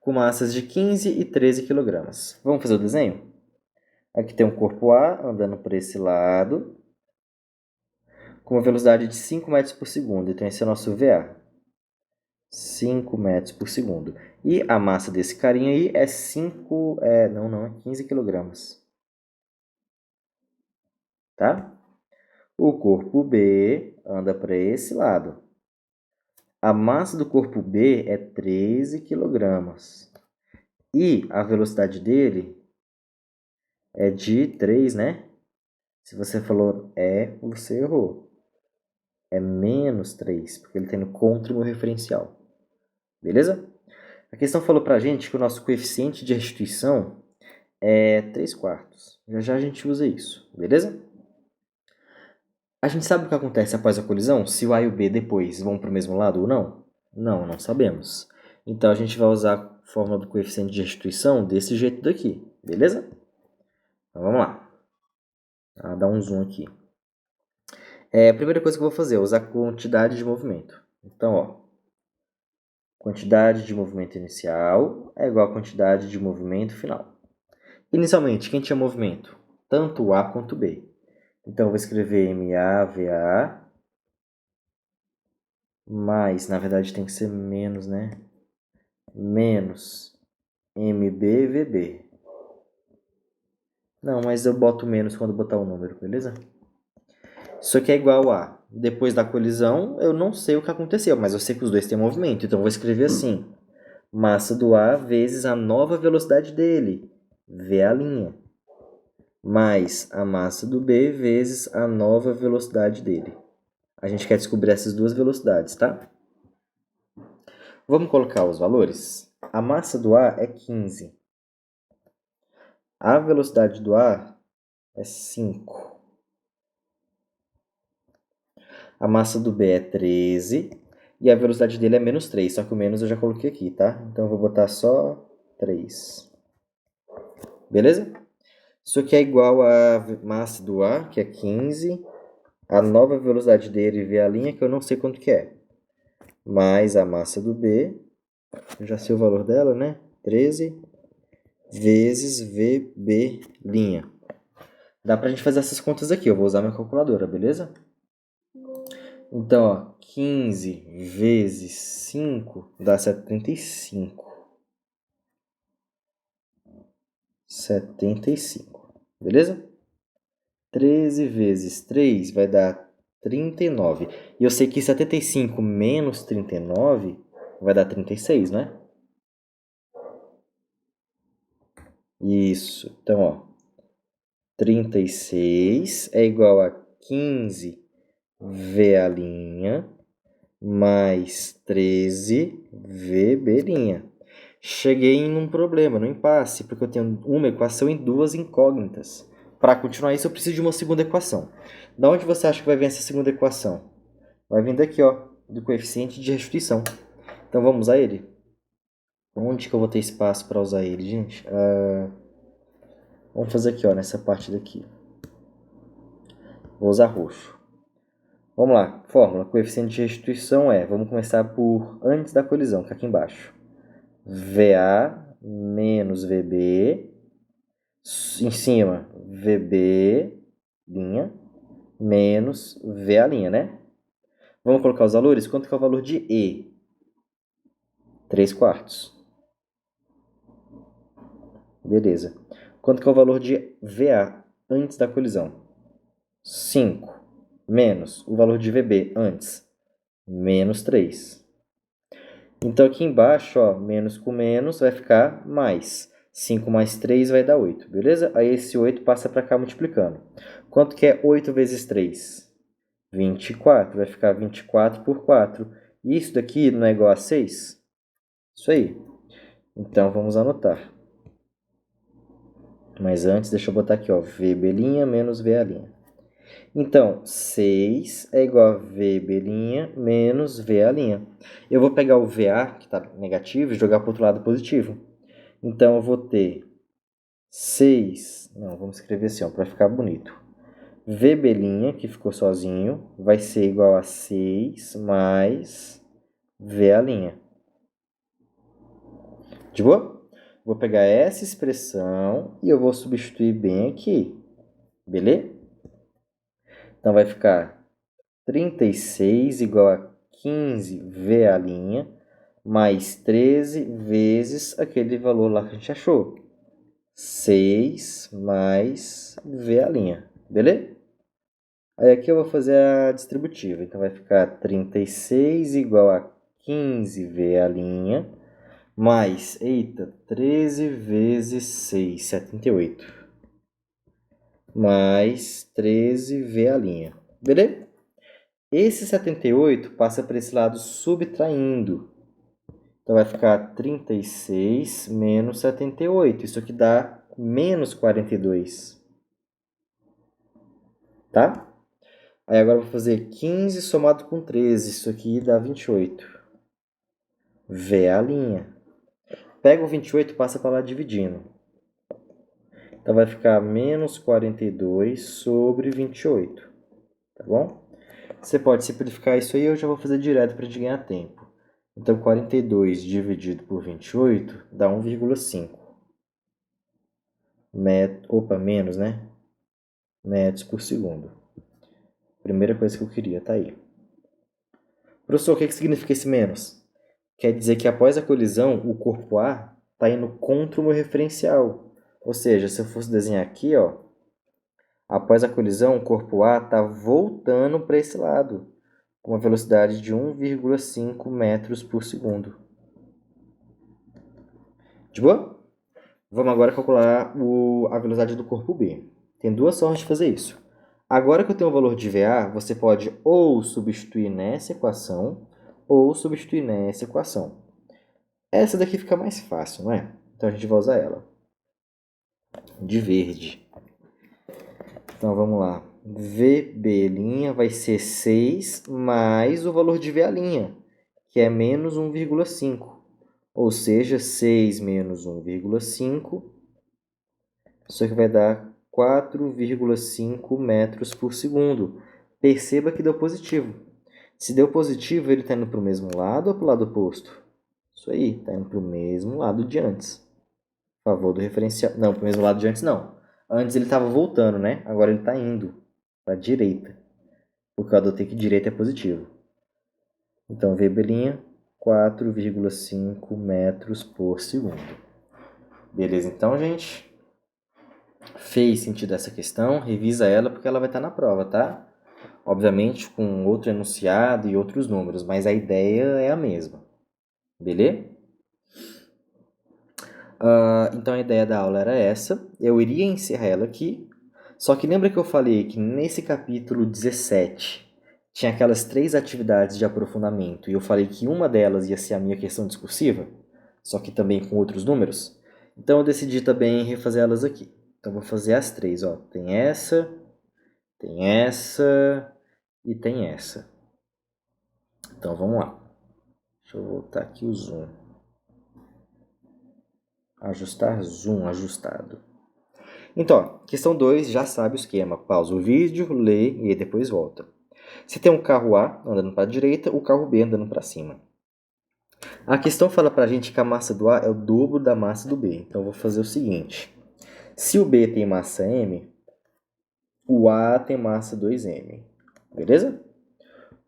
Com massas de 15 e 13 kg. Vamos fazer o desenho? Aqui tem um corpo A andando por esse lado, com uma velocidade de 5 metros por segundo. Então esse é o nosso VA. 5 metros por segundo. E a massa desse carinha aí é 15 kg. Tá? O corpo B anda para esse lado. A massa do corpo B é 13 kg. E a velocidade dele é de 3, né? Se você falou você errou. É menos 3, porque ele tem no contra o meu referencial. Beleza? A questão falou pra gente que o nosso coeficiente de restituição é 3/4. Já já a gente usa isso, beleza? A gente sabe o que acontece após a colisão? Se o A e o B depois vão para o mesmo lado ou não? Não, não sabemos. Então a gente vai usar a fórmula do coeficiente de restituição desse jeito daqui, beleza? Então vamos lá. Vou dar um zoom aqui. A primeira coisa que eu vou fazer é usar a quantidade de movimento. Então, ó, quantidade de movimento inicial é igual a quantidade de movimento final. Inicialmente, quem tinha movimento? Tanto o A quanto o B. Então, eu vou escrever MAVA mais, na verdade tem que ser menos, né? Menos MBVB. Não, mas eu boto menos quando botar o número, beleza? Isso aqui é igual a, depois da colisão, eu não sei o que aconteceu, mas eu sei que os dois têm movimento, então eu vou escrever assim. Massa do A vezes a nova velocidade dele, VA', mais a massa do B vezes a nova velocidade dele. A gente quer descobrir essas duas velocidades, tá? Vamos colocar os valores? A massa do A é 15. A velocidade do A é 5. A massa do B é 13. E a velocidade dele é menos 3. Só que o menos eu já coloquei aqui, tá? Então eu vou botar só 3. Beleza? Isso aqui é igual a massa do A, que é 15. A nova velocidade dele, V' a linha, que eu não sei quanto que é. Mais a massa do B. Eu já sei o valor dela, né? 13 vezes VB'. Dá pra gente fazer essas contas aqui. Eu vou usar minha calculadora, beleza? Então, ó, 15 vezes 5 dá 75. 75, beleza? 13 vezes 3 vai dar 39. E eu sei que 75 menos 39 vai dar 36, né? Isso. Então, ó, 36 é igual a 15 V' mais 13 VB'. Cheguei em um problema, no impasse, porque eu tenho uma equação em duas incógnitas. Para continuar isso, eu preciso de uma segunda equação. Da onde você acha que vai vir essa segunda equação? Vai vir daqui, ó, do coeficiente de restituição. Então, vamos usar ele? Onde que eu vou ter espaço para usar ele, gente? Vamos fazer aqui, ó, nessa parte daqui. Vou usar roxo. Vamos lá, fórmula. Coeficiente de restituição é, vamos começar por antes da colisão, que é aqui embaixo. VA menos VB, em cima, VB', menos VA', né? Vamos colocar os valores? Quanto que é o valor de E? 3/4. Beleza. Quanto que é o valor de VA antes da colisão? 5. Menos o valor de VB antes? Menos 3. Então, aqui embaixo, ó, menos com menos vai ficar mais. 5 mais 3 vai dar 8, beleza? Aí esse 8 passa para cá multiplicando. Quanto que é 8 vezes 3? 24. Vai ficar 24 por 4. E isso daqui não é igual a 6? Isso aí. Então, vamos anotar. Mas antes, deixa eu botar aqui, ó, VB' menos VA'. Então, 6 é igual a VB' menos VA'. Eu vou pegar o VA, que está negativo, e jogar para o outro lado positivo. Então, eu vou ter 6... Não, vamos escrever assim, para ficar bonito. VB', que ficou sozinho, vai ser igual a 6 mais VA'. De boa? Vou pegar essa expressão e eu vou substituir bem aqui. Beleza? Então, vai ficar 36 igual a 15 VA' mais 13 vezes aquele valor lá que a gente achou. 6 mais VA'. Beleza? Aí aqui eu vou fazer a distributiva. Então, vai ficar 36 igual a 15 VA' mais, 13 vezes 6, 78. Mais 13 VA'. Beleza? Esse 78 passa para esse lado subtraindo. Então, vai ficar 36 menos 78. Isso aqui dá menos 42. Tá? Aí agora eu vou fazer 15 somado com 13. Isso aqui dá 28. VA'. Pega o 28 e passa para lá dividindo. Então, vai ficar menos 42 sobre 28. Tá bom? Você pode simplificar isso aí, eu já vou fazer direto para a gente ganhar tempo. Então, 42 dividido por 28 dá 1,5. Menos, né? Metros por segundo. Primeira coisa que eu queria, tá aí. Professor, o que significa esse menos? Quer dizer que após a colisão, o corpo A está indo contra o meu referencial. Ou seja, se eu fosse desenhar aqui, ó, após a colisão, o corpo A está voltando para esse lado, com uma velocidade de 1,5 metros por segundo. De boa? Vamos agora calcular a velocidade do corpo B. Tem duas formas de fazer isso. Agora que eu tenho o valor de VA, você pode ou substituir nessa equação ou substituir nessa equação. Essa daqui fica mais fácil, não é? Então a gente vai usar ela. De verde. Então vamos lá. VB' vai ser 6 mais o valor de VA', que é menos 1,5. Ou seja, 6 menos 1,5, isso aqui vai dar 4,5 metros por segundo. Perceba que deu positivo. Se deu positivo, ele está indo para o mesmo lado ou para o lado oposto? Isso aí, está indo para o mesmo lado de antes. A favor do referencial. Não, para o mesmo lado de antes não. Antes ele estava voltando, né? Agora ele está indo para a direita. Porque eu adotei que direita é positivo. Então, VB', 4,5 metros por segundo. Beleza, então, gente? Fez sentido essa questão? Revisa ela porque ela vai estar na prova, tá? Obviamente com outro enunciado e outros números, mas a ideia é a mesma. Beleza? Então a ideia da aula era essa. Eu iria encerrar ela aqui. Só que lembra que eu falei que nesse capítulo 17 tinha aquelas 3 atividades de aprofundamento e eu falei que uma delas ia ser a minha questão discursiva, só que também com outros números? Então eu decidi também refazer elas aqui. Então vou fazer as 3, ó. Tem essa e tem essa. Então vamos lá. Deixa eu voltar aqui o zoom. Ajustar zoom, ajustado. Então, ó, questão 2, já sabe o esquema. Pausa o vídeo, lê e aí depois volta. Você tem um carro A andando para a direita, o carro B andando para cima. A questão fala para a gente que a massa do A é o dobro da massa do B. Então, eu vou fazer o seguinte. Se o B tem massa M, o A tem massa 2M. Beleza?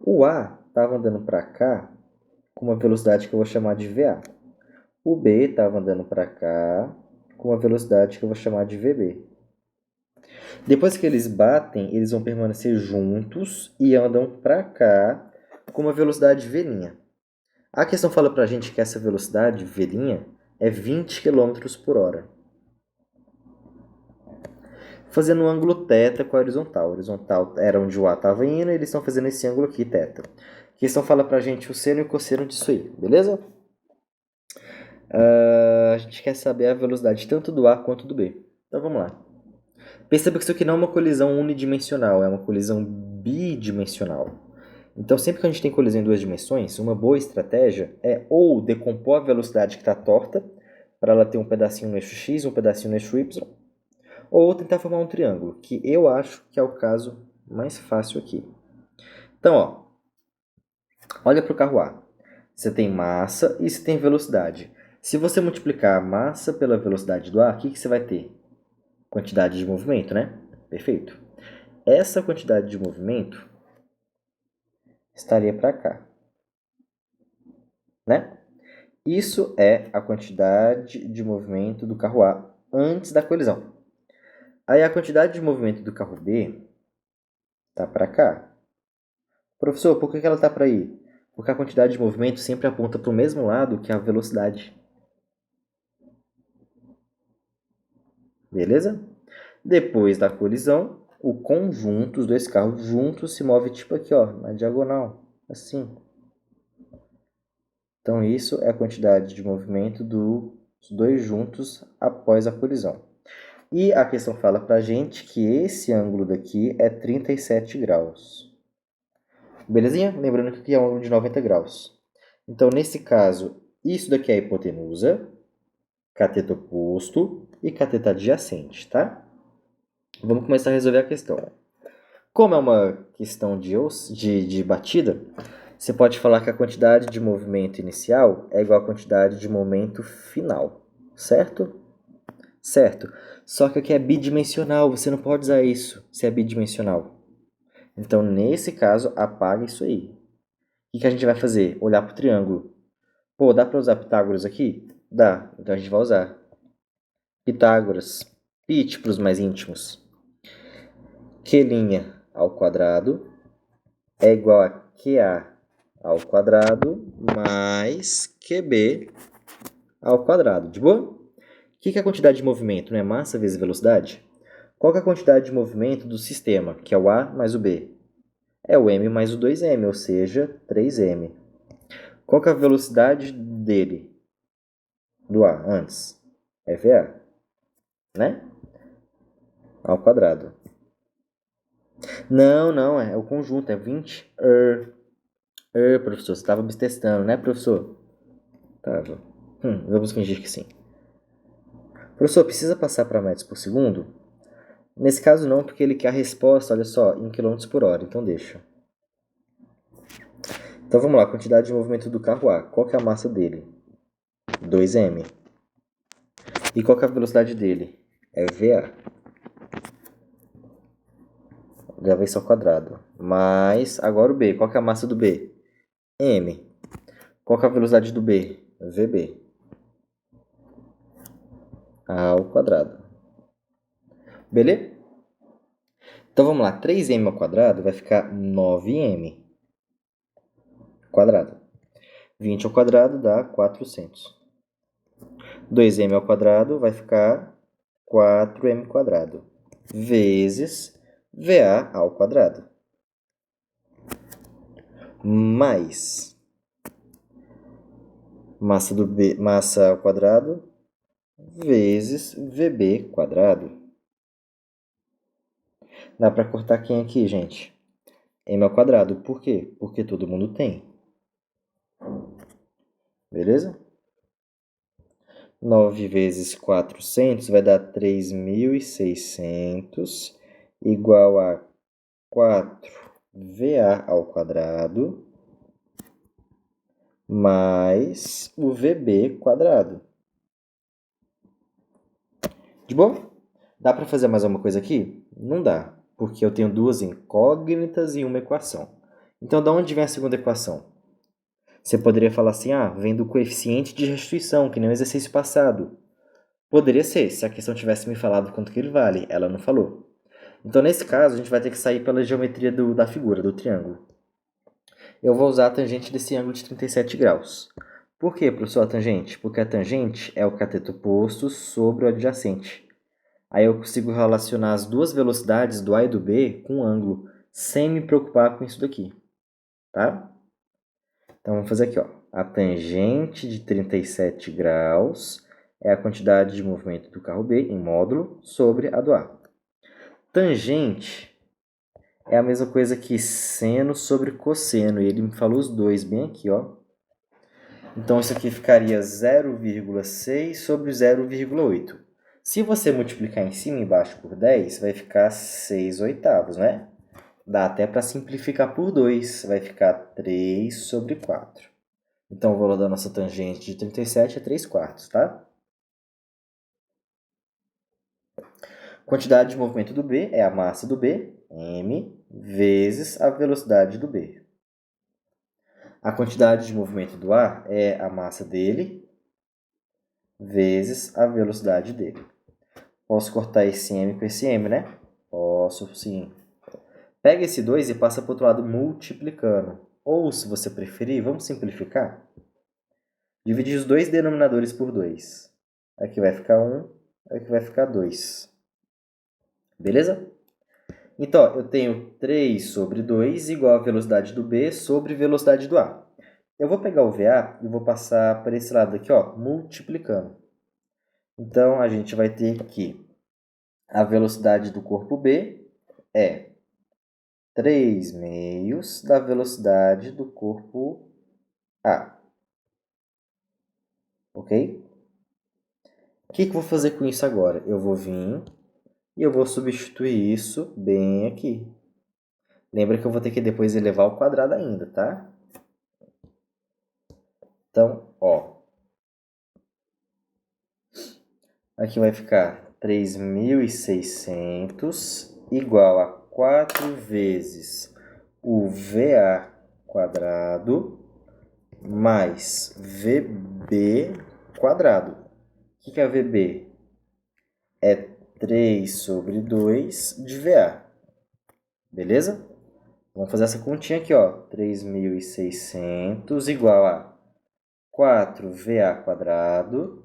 O A estava andando para cá com uma velocidade que eu vou chamar de VA. O B estava andando para cá com uma velocidade que eu vou chamar de VB. Depois que eles batem, eles vão permanecer juntos e andam para cá com uma velocidade V'. A questão fala para a gente que essa velocidade V' é 20 km por hora. Fazendo um ângulo θ com a horizontal. A horizontal era onde o A estava indo e eles estão fazendo esse ângulo aqui, θ. A questão fala para a gente o seno e o cosseno disso aí, beleza? A gente quer saber a velocidade tanto do A quanto do B. Então vamos lá. Perceba que isso aqui não é uma colisão unidimensional, é uma colisão bidimensional. Então, sempre que a gente tem colisão em 2 dimensões, uma boa estratégia é ou decompor a velocidade que está torta, para ela ter um pedacinho no eixo x, um pedacinho no eixo y, ou tentar formar um triângulo, que eu acho que é o caso mais fácil aqui. Então, ó, olha para o carro A. Você tem massa e você tem velocidade. Se você multiplicar a massa pela velocidade do ar, o que você vai ter? Quantidade de movimento, né? Perfeito. Essa quantidade de movimento estaria para cá, né? Isso é a quantidade de movimento do carro A antes da colisão. Aí a quantidade de movimento do carro B está para cá. Professor, por que ela está para aí? Porque a quantidade de movimento sempre aponta para o mesmo lado que a velocidade. Beleza? Depois da colisão, o conjunto, os dois carros juntos, se move tipo aqui, ó, na diagonal, assim. Então, isso é a quantidade de movimento dos dois juntos após a colisão. E a questão fala para a gente que esse ângulo daqui é 37 graus. Belezinha? Lembrando que aqui é um ângulo de 90 graus. Então, nesse caso, isso daqui é a hipotenusa, cateto oposto e cateto adjacente, tá? Vamos começar a resolver a questão. Como é uma questão de batida, você pode falar que a quantidade de movimento inicial é igual à quantidade de momento final, certo? Certo. Só que aqui é bidimensional, você não pode usar isso se é bidimensional. Então, nesse caso, apaga isso aí. O que a gente vai fazer? Olhar para o triângulo. Pô, dá para usar Pitágoras aqui? Dá. Então, a gente vai usar Pitágoras. Pi para os mais íntimos. Q' ao quadrado é igual a QA ao quadrado mais QB ao quadrado. De boa? O que é a quantidade de movimento? Não é massa vezes velocidade? Qual é a quantidade de movimento do sistema, que é o A mais o B? É o M mais o 2M, ou seja, 3M. Qual é a velocidade dele? do A antes? É VA, né? Ao quadrado. Não, é o conjunto, é 20. Professor, você estava me testando, né, professor? Tava. Vamos fingir que sim. Professor, precisa passar para metros por segundo? Nesse caso não, porque ele quer a resposta, olha só, em quilômetros por hora, então deixa. Então vamos lá, quantidade de movimento do carro A. Qual que é a massa dele? 2m. E qual que é a velocidade dele? É VA. Leva isso ao quadrado. Mais, agora o B. Qual que é a massa do B? M. Qual que é a velocidade do B? VB. Ao quadrado. Beleza? Então vamos lá, 3m ao quadrado vai ficar 9m quadrado. 20 ao quadrado dá 400. 2m ao quadrado vai ficar 4m quadrado. Vezes VA ao quadrado. Mais massa do B, massa ao quadrado, vezes VB quadrado. Dá para cortar quem aqui, gente? M ao quadrado. Por quê? Porque todo mundo tem. Beleza? 9 vezes 400 vai dar 3.600 igual a 4VA ao quadrado mais o VB quadrado. De boa? Dá para fazer mais alguma coisa aqui? Não dá, porque eu tenho duas incógnitas e uma equação. Então, da onde vem a segunda equação? Você poderia falar assim, vem do coeficiente de restituição, que nem o exercício passado. Poderia ser, se a questão tivesse me falado quanto que ele vale. Ela não falou. Então, nesse caso, a gente vai ter que sair pela geometria da figura, do triângulo. Eu vou usar a tangente desse ângulo de 37 graus. Por que, professor, a tangente? Porque a tangente é o cateto oposto sobre o adjacente. Aí eu consigo relacionar as duas velocidades do A e do B com um ângulo, sem me preocupar com isso daqui. Tá? Então, vamos fazer aqui, ó. A tangente de 37 graus é a quantidade de movimento do carro B em módulo sobre a do A. Tangente é a mesma coisa que seno sobre cosseno, e ele me falou os dois bem aqui, ó. Então, isso aqui ficaria 0,6 sobre 0,8. Se você multiplicar em cima e embaixo por 10, vai ficar 6 oitavos, né? Dá até para simplificar por 2, vai ficar 3 sobre 4. Então, o valor da nossa tangente de 37 é 3 quartos, tá? Quantidade de movimento do B é a massa do B, m, vezes a velocidade do B. A quantidade de movimento do A é a massa dele, vezes a velocidade dele. Posso cortar esse m com esse m, né? Posso, sim. Pega esse 2 e passa para o outro lado multiplicando. Ou, se você preferir, vamos simplificar? Dividir os dois denominadores por 2. Aqui vai ficar 1, aqui vai ficar 2. Beleza? Então, ó, eu tenho 3 sobre 2 igual a velocidade do B sobre velocidade do A. Eu vou pegar o VA e vou passar para esse lado aqui, ó, multiplicando. Então, a gente vai ter que a velocidade do corpo B é 3 meios da velocidade do corpo A. Ok? O que eu vou fazer com isso agora? Eu vou vir e eu vou substituir isso bem aqui. Lembra que eu vou ter que depois elevar ao quadrado ainda, tá? Então, ó. Aqui vai ficar 3.600 igual a 4 vezes o VA quadrado mais VB quadrado. O que é VB? É 3 sobre 2 de VA. Beleza? Vamos fazer essa continha aqui, ó. 3.600 igual a 4VA quadrado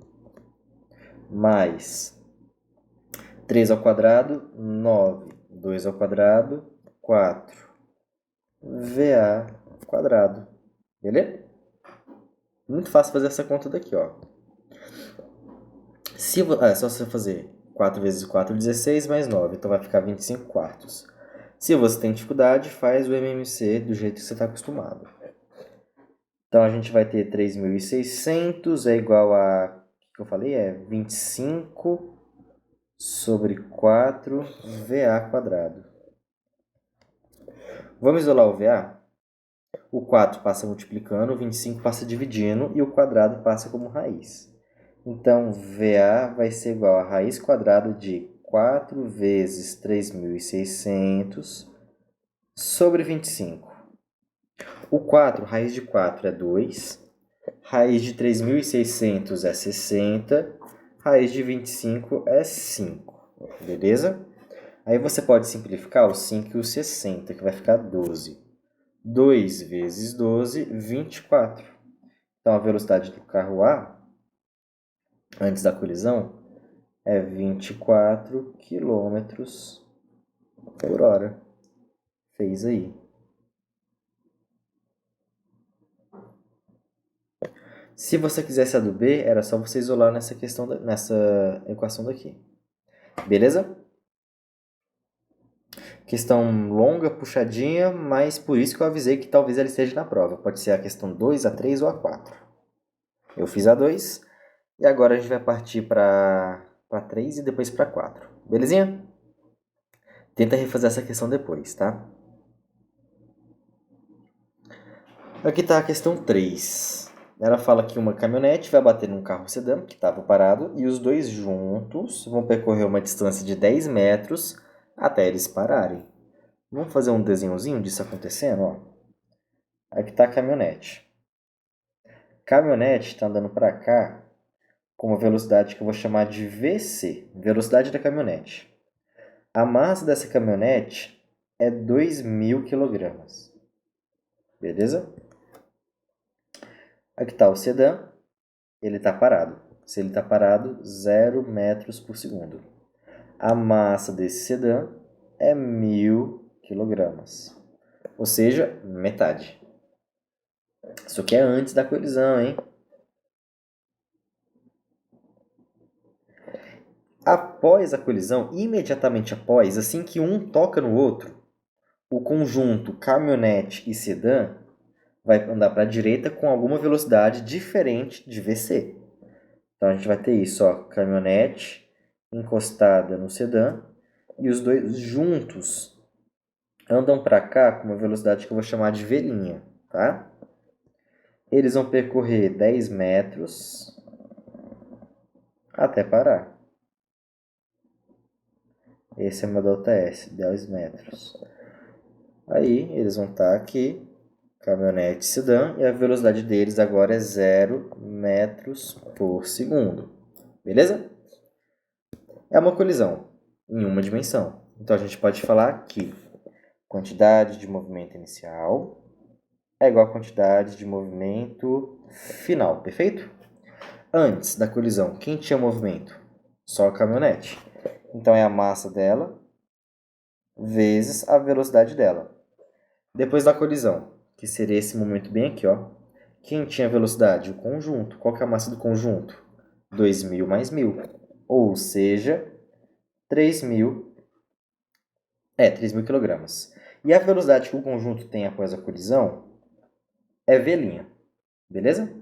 mais 3 ao quadrado, 9. 2 ao quadrado, 4. VA quadrado. Beleza? Muito fácil fazer essa conta daqui, ó. É só você fazer 4 vezes 4, 16, mais 9. Então vai ficar 25 quartos. Se você tem dificuldade, faz o MMC do jeito que você está acostumado. Então a gente vai ter 3.600 é igual a... O que eu falei? É 25 sobre 4 VA quadrado. Vamos isolar o VA? O 4 passa multiplicando, o 25 passa dividindo e o quadrado passa como raiz. Então, VA vai ser igual a raiz quadrada de 4 vezes 3.600 sobre 25. O 4, raiz de 4 é 2, raiz de 3.600 é 60, raiz de 25 é 5, beleza? Aí você pode simplificar o 5 e o 60, que vai ficar 12. 2 vezes 12, 24. Então, a velocidade do carro A, antes da colisão, é 24 km por hora. Fez aí. Se você quisesse a do B, era só você isolar nessa equação daqui. Beleza? Questão longa, puxadinha, mas por isso que eu avisei que talvez ela esteja na prova. Pode ser a questão 2, a 3 ou a 4. Eu fiz a 2 e agora a gente vai partir para 3 e depois para 4. Belezinha? Tenta refazer essa questão depois, tá? Aqui está a questão 3. Ela fala que uma caminhonete vai bater num carro sedã que estava parado e os dois juntos vão percorrer uma distância de 10 metros até eles pararem. Vamos fazer um desenhozinho disso acontecendo? Ó. Aqui está a caminhonete. Caminhonete está andando para cá com uma velocidade que eu vou chamar de VC, velocidade da caminhonete. A massa dessa caminhonete é 2.000 kg. Beleza? Aqui está o sedã, ele está parado. Se ele está parado, 0 metros por segundo. A massa desse sedã é 1.000 kg. Ou seja, metade. Isso aqui é antes da colisão, hein? Após a colisão, imediatamente após, assim que um toca no outro, o conjunto caminhonete e sedã vai andar para a direita com alguma velocidade diferente de VC. Então a gente vai ter isso, ó, caminhonete encostada no sedã e os dois juntos andam para cá com uma velocidade que eu vou chamar de V', tá? Eles vão percorrer 10 metros até parar. Esse é o meu ΔS, 10 metros. Aí eles vão estar aqui, caminhonete sedã, e a velocidade deles agora é 0 metros por segundo. Beleza? É uma colisão em uma dimensão. Então a gente pode falar que quantidade de movimento inicial é igual a quantidade de movimento final, perfeito? Antes da colisão, quem tinha movimento? Só a caminhonete. Então é a massa dela vezes a velocidade dela. Depois da colisão, que seria esse momento bem aqui, ó. Quem tinha velocidade? O conjunto. Qual que é a massa do conjunto? 2.000 mais 1.000. Ou seja, 3.000 kg. E a velocidade que o conjunto tem após a colisão é V'. Beleza?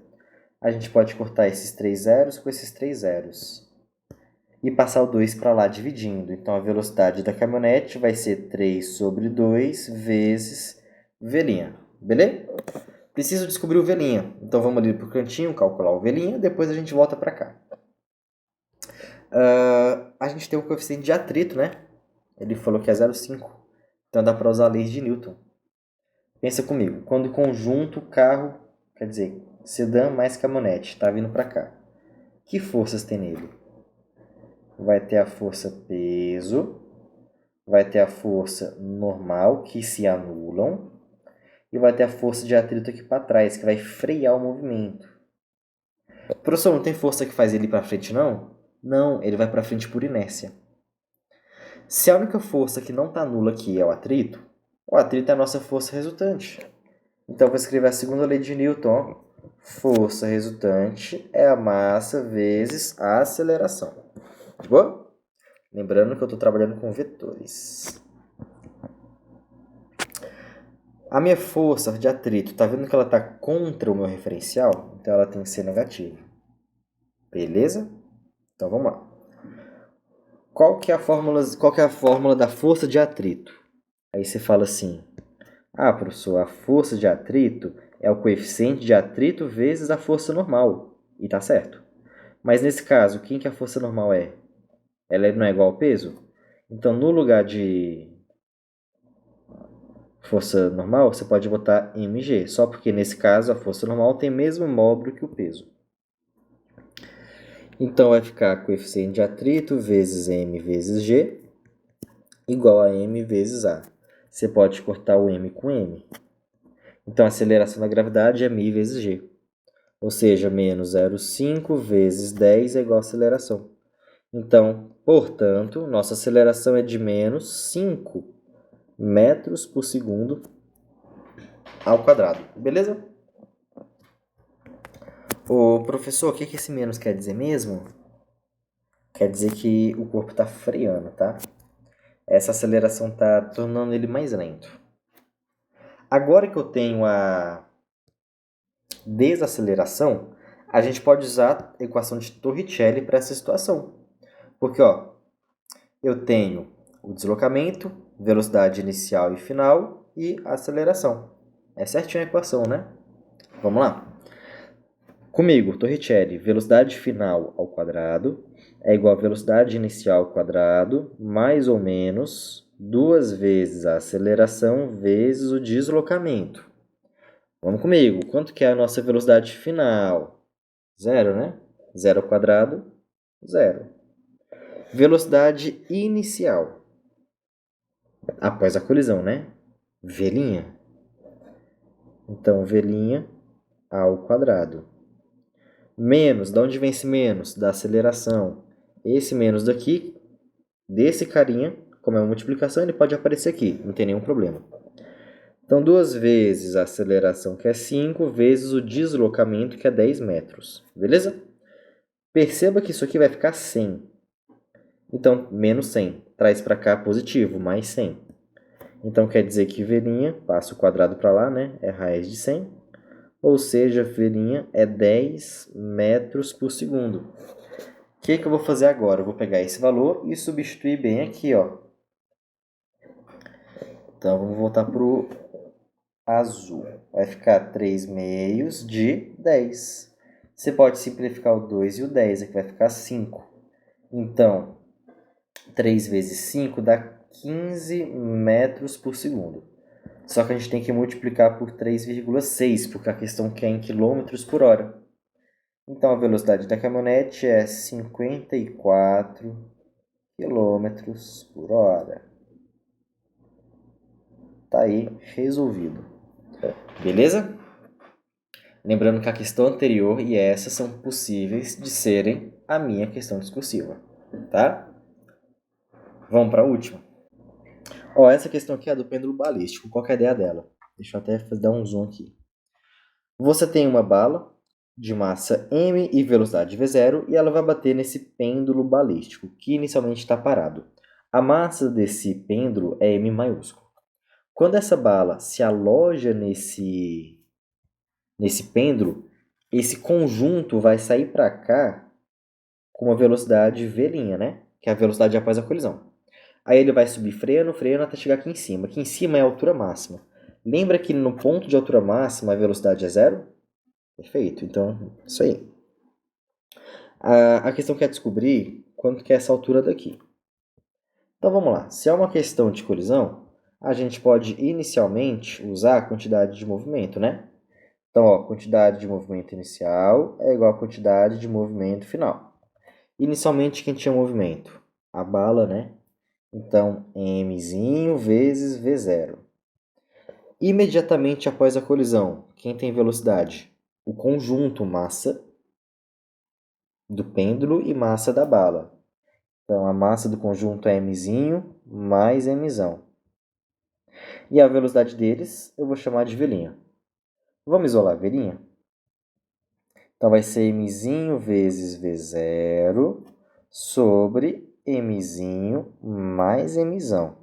A gente pode cortar esses 3 zeros com esses 3 zeros. E passar o 2 para lá dividindo. Então, a velocidade da caminhonete vai ser 3 sobre 2 vezes V'. Beleza? Preciso descobrir o V'. Então, vamos ali para o cantinho, calcular o V'. Depois a gente volta para cá. A gente tem o coeficiente de atrito, né? Ele falou que é 0,5. Então, dá para usar a lei de Newton. Pensa comigo. Quando o conjunto carro, quer dizer, sedã mais caminhonete, está vindo para cá. Que forças tem nele? Vai ter a força peso, vai ter a força normal, que se anulam, e vai ter a força de atrito aqui para trás, que vai frear o movimento. Professor, não tem força que faz ele ir para frente, não? Não, ele vai para frente por inércia. Se a única força que não está nula aqui é o atrito é a nossa força resultante. Então, eu vou escrever a segunda lei de Newton. Ó. Força resultante é a massa vezes a aceleração. De boa? Lembrando que eu estou trabalhando com vetores. A minha força de atrito, tá vendo que ela está contra o meu referencial? Então ela tem que ser negativa. Beleza? Então vamos lá. Qual que é a fórmula da força de atrito? Aí você fala assim: ah, professor, a força de atrito é o coeficiente de atrito vezes a força normal. E tá certo. Mas nesse caso, quem que a força normal é? Ela não é igual ao peso? Então, no lugar de força normal, você pode botar mg, só porque nesse caso a força normal tem o mesmo módulo que o peso. Então, vai ficar coeficiente de atrito vezes m vezes g igual a m vezes a. Você pode cortar o m com m. Então, a aceleração da gravidade é μ vezes g. Ou seja, menos 0,5 vezes 10 é igual a aceleração. Então, portanto, nossa aceleração é de menos 5 metros por segundo ao quadrado. Beleza? Ô, professor, o que esse menos quer dizer mesmo? Quer dizer que o corpo está freando, tá? Essa aceleração está tornando ele mais lento. Agora que eu tenho a desaceleração, a gente pode usar a equação de Torricelli para essa situação. Porque, ó, eu tenho o deslocamento, velocidade inicial e final e aceleração. É certinho a equação, né? Vamos lá. Comigo, Torricelli, velocidade final ao quadrado é igual a velocidade inicial ao quadrado mais ou menos 2 vezes a aceleração vezes o deslocamento. Vamos comigo. Quanto que é a nossa velocidade final? Zero, né? Zero ao quadrado, zero. Velocidade inicial. Após a colisão, né? V'. Então, V' ao quadrado. Menos, de onde vem esse menos? Da aceleração. Esse menos daqui, desse carinha, como é uma multiplicação, ele pode aparecer aqui, não tem nenhum problema. Então, 2 vezes a aceleração, que é 5, vezes o deslocamento, que é 10 metros. Beleza? Perceba que isso aqui vai ficar 100. Então, menos 100. Traz para cá positivo, mais 100. Então, quer dizer que V', passa o quadrado para lá, né? É raiz de 100. Ou seja, V' é 10 metros por segundo. O que eu vou fazer agora? Eu vou pegar esse valor e substituir bem aqui, ó. Então, vamos voltar para o azul. Vai ficar 3 meios de 10. Você pode simplificar o 2 e o 10, aqui vai ficar 5. Então, 3 vezes 5 dá 15 metros por segundo. Só que a gente tem que multiplicar por 3,6, porque a questão quer em quilômetros por hora. Então, a velocidade da caminhonete é 54 quilômetros por hora. Tá aí resolvido. Beleza? Lembrando que a questão anterior e essa são possíveis de serem a minha questão discursiva. Tá? Vamos para a última. Ó, essa questão aqui é do pêndulo balístico. Qual que é a ideia dela? Deixa eu até dar um zoom aqui. Você tem uma bala de massa m e velocidade v0 e ela vai bater nesse pêndulo balístico, que inicialmente está parado. A massa desse pêndulo é m maiúsculo. Quando essa bala se aloja nesse pêndulo, esse conjunto vai sair para cá com uma velocidade v', né? Que é a velocidade após a colisão. Aí ele vai subir freando até chegar aqui em cima. Aqui em cima é a altura máxima. Lembra que no ponto de altura máxima a velocidade é zero? Perfeito, então isso aí. A questão quer descobrir quanto que é essa altura daqui. Então vamos lá. Se é uma questão de colisão, a gente pode inicialmente usar a quantidade de movimento, né? Então, ó, quantidade de movimento inicial é igual a quantidade de movimento final. Inicialmente, quem tinha movimento? A bala, né? Então, mzinho vezes v0. Imediatamente após a colisão, quem tem velocidade? O conjunto massa do pêndulo e massa da bala. Então, a massa do conjunto é mzinho mais mzão. E a velocidade deles eu vou chamar de v'. Vamos isolar a v'? Então, vai ser Mzinho vezes V0 sobre Mzinho mais Mzão.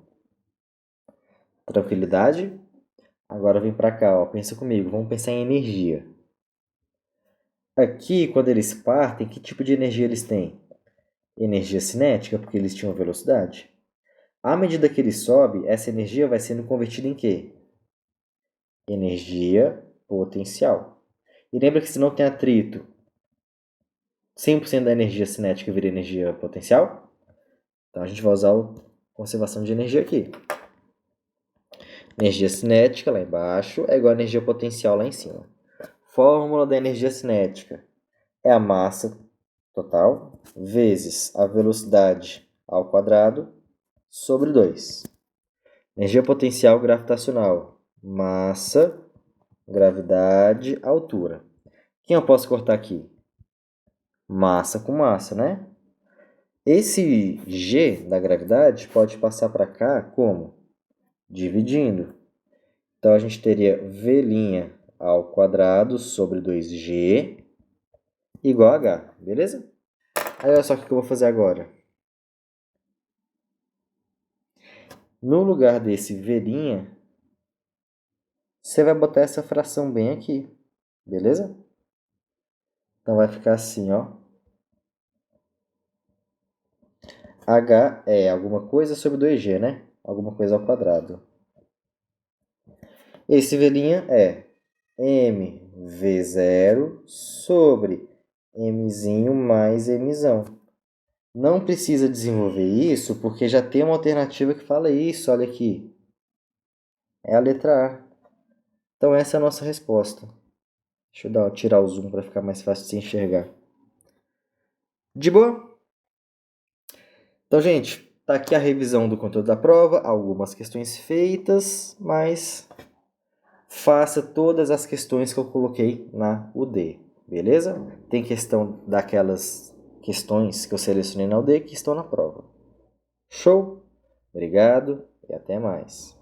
Tranquilidade? Agora vem para cá, ó, pensa comigo, vamos pensar em energia. Aqui, quando eles partem, que tipo de energia eles têm? Energia cinética, porque eles tinham velocidade. À medida que ele sobe, essa energia vai sendo convertida em quê? Energia potencial. E lembra que se não tem atrito, 100% da energia cinética vira energia potencial? Então a gente vai usar a conservação de energia aqui. Energia cinética lá embaixo é igual a energia potencial lá em cima. Fórmula da energia cinética é a massa total vezes a velocidade ao quadrado sobre 2. Energia potencial gravitacional, massa, gravidade, altura. Quem eu posso cortar aqui? Massa com massa, né? Esse G da gravidade pode passar para cá como? Dividindo. Então, a gente teria V' ao quadrado sobre 2G igual a H, beleza? Aí, olha só o que eu vou fazer agora. No lugar desse V', você vai botar essa fração bem aqui, beleza? Então, vai ficar assim, ó. H é alguma coisa sobre 2G, né? Alguma coisa ao quadrado. Esse V' é mv0 sobre mzinho mais mzão. Não precisa desenvolver isso, porque já tem uma alternativa que fala isso, olha aqui. É a letra A. Então essa é a nossa resposta. Deixa eu tirar o zoom para ficar mais fácil de se enxergar. De boa? Então, gente, tá aqui a revisão do conteúdo da prova, algumas questões feitas, mas faça todas as questões que eu coloquei na UD, beleza? Tem questão daquelas questões que eu selecionei na UD que estão na prova. Show? Obrigado e até mais.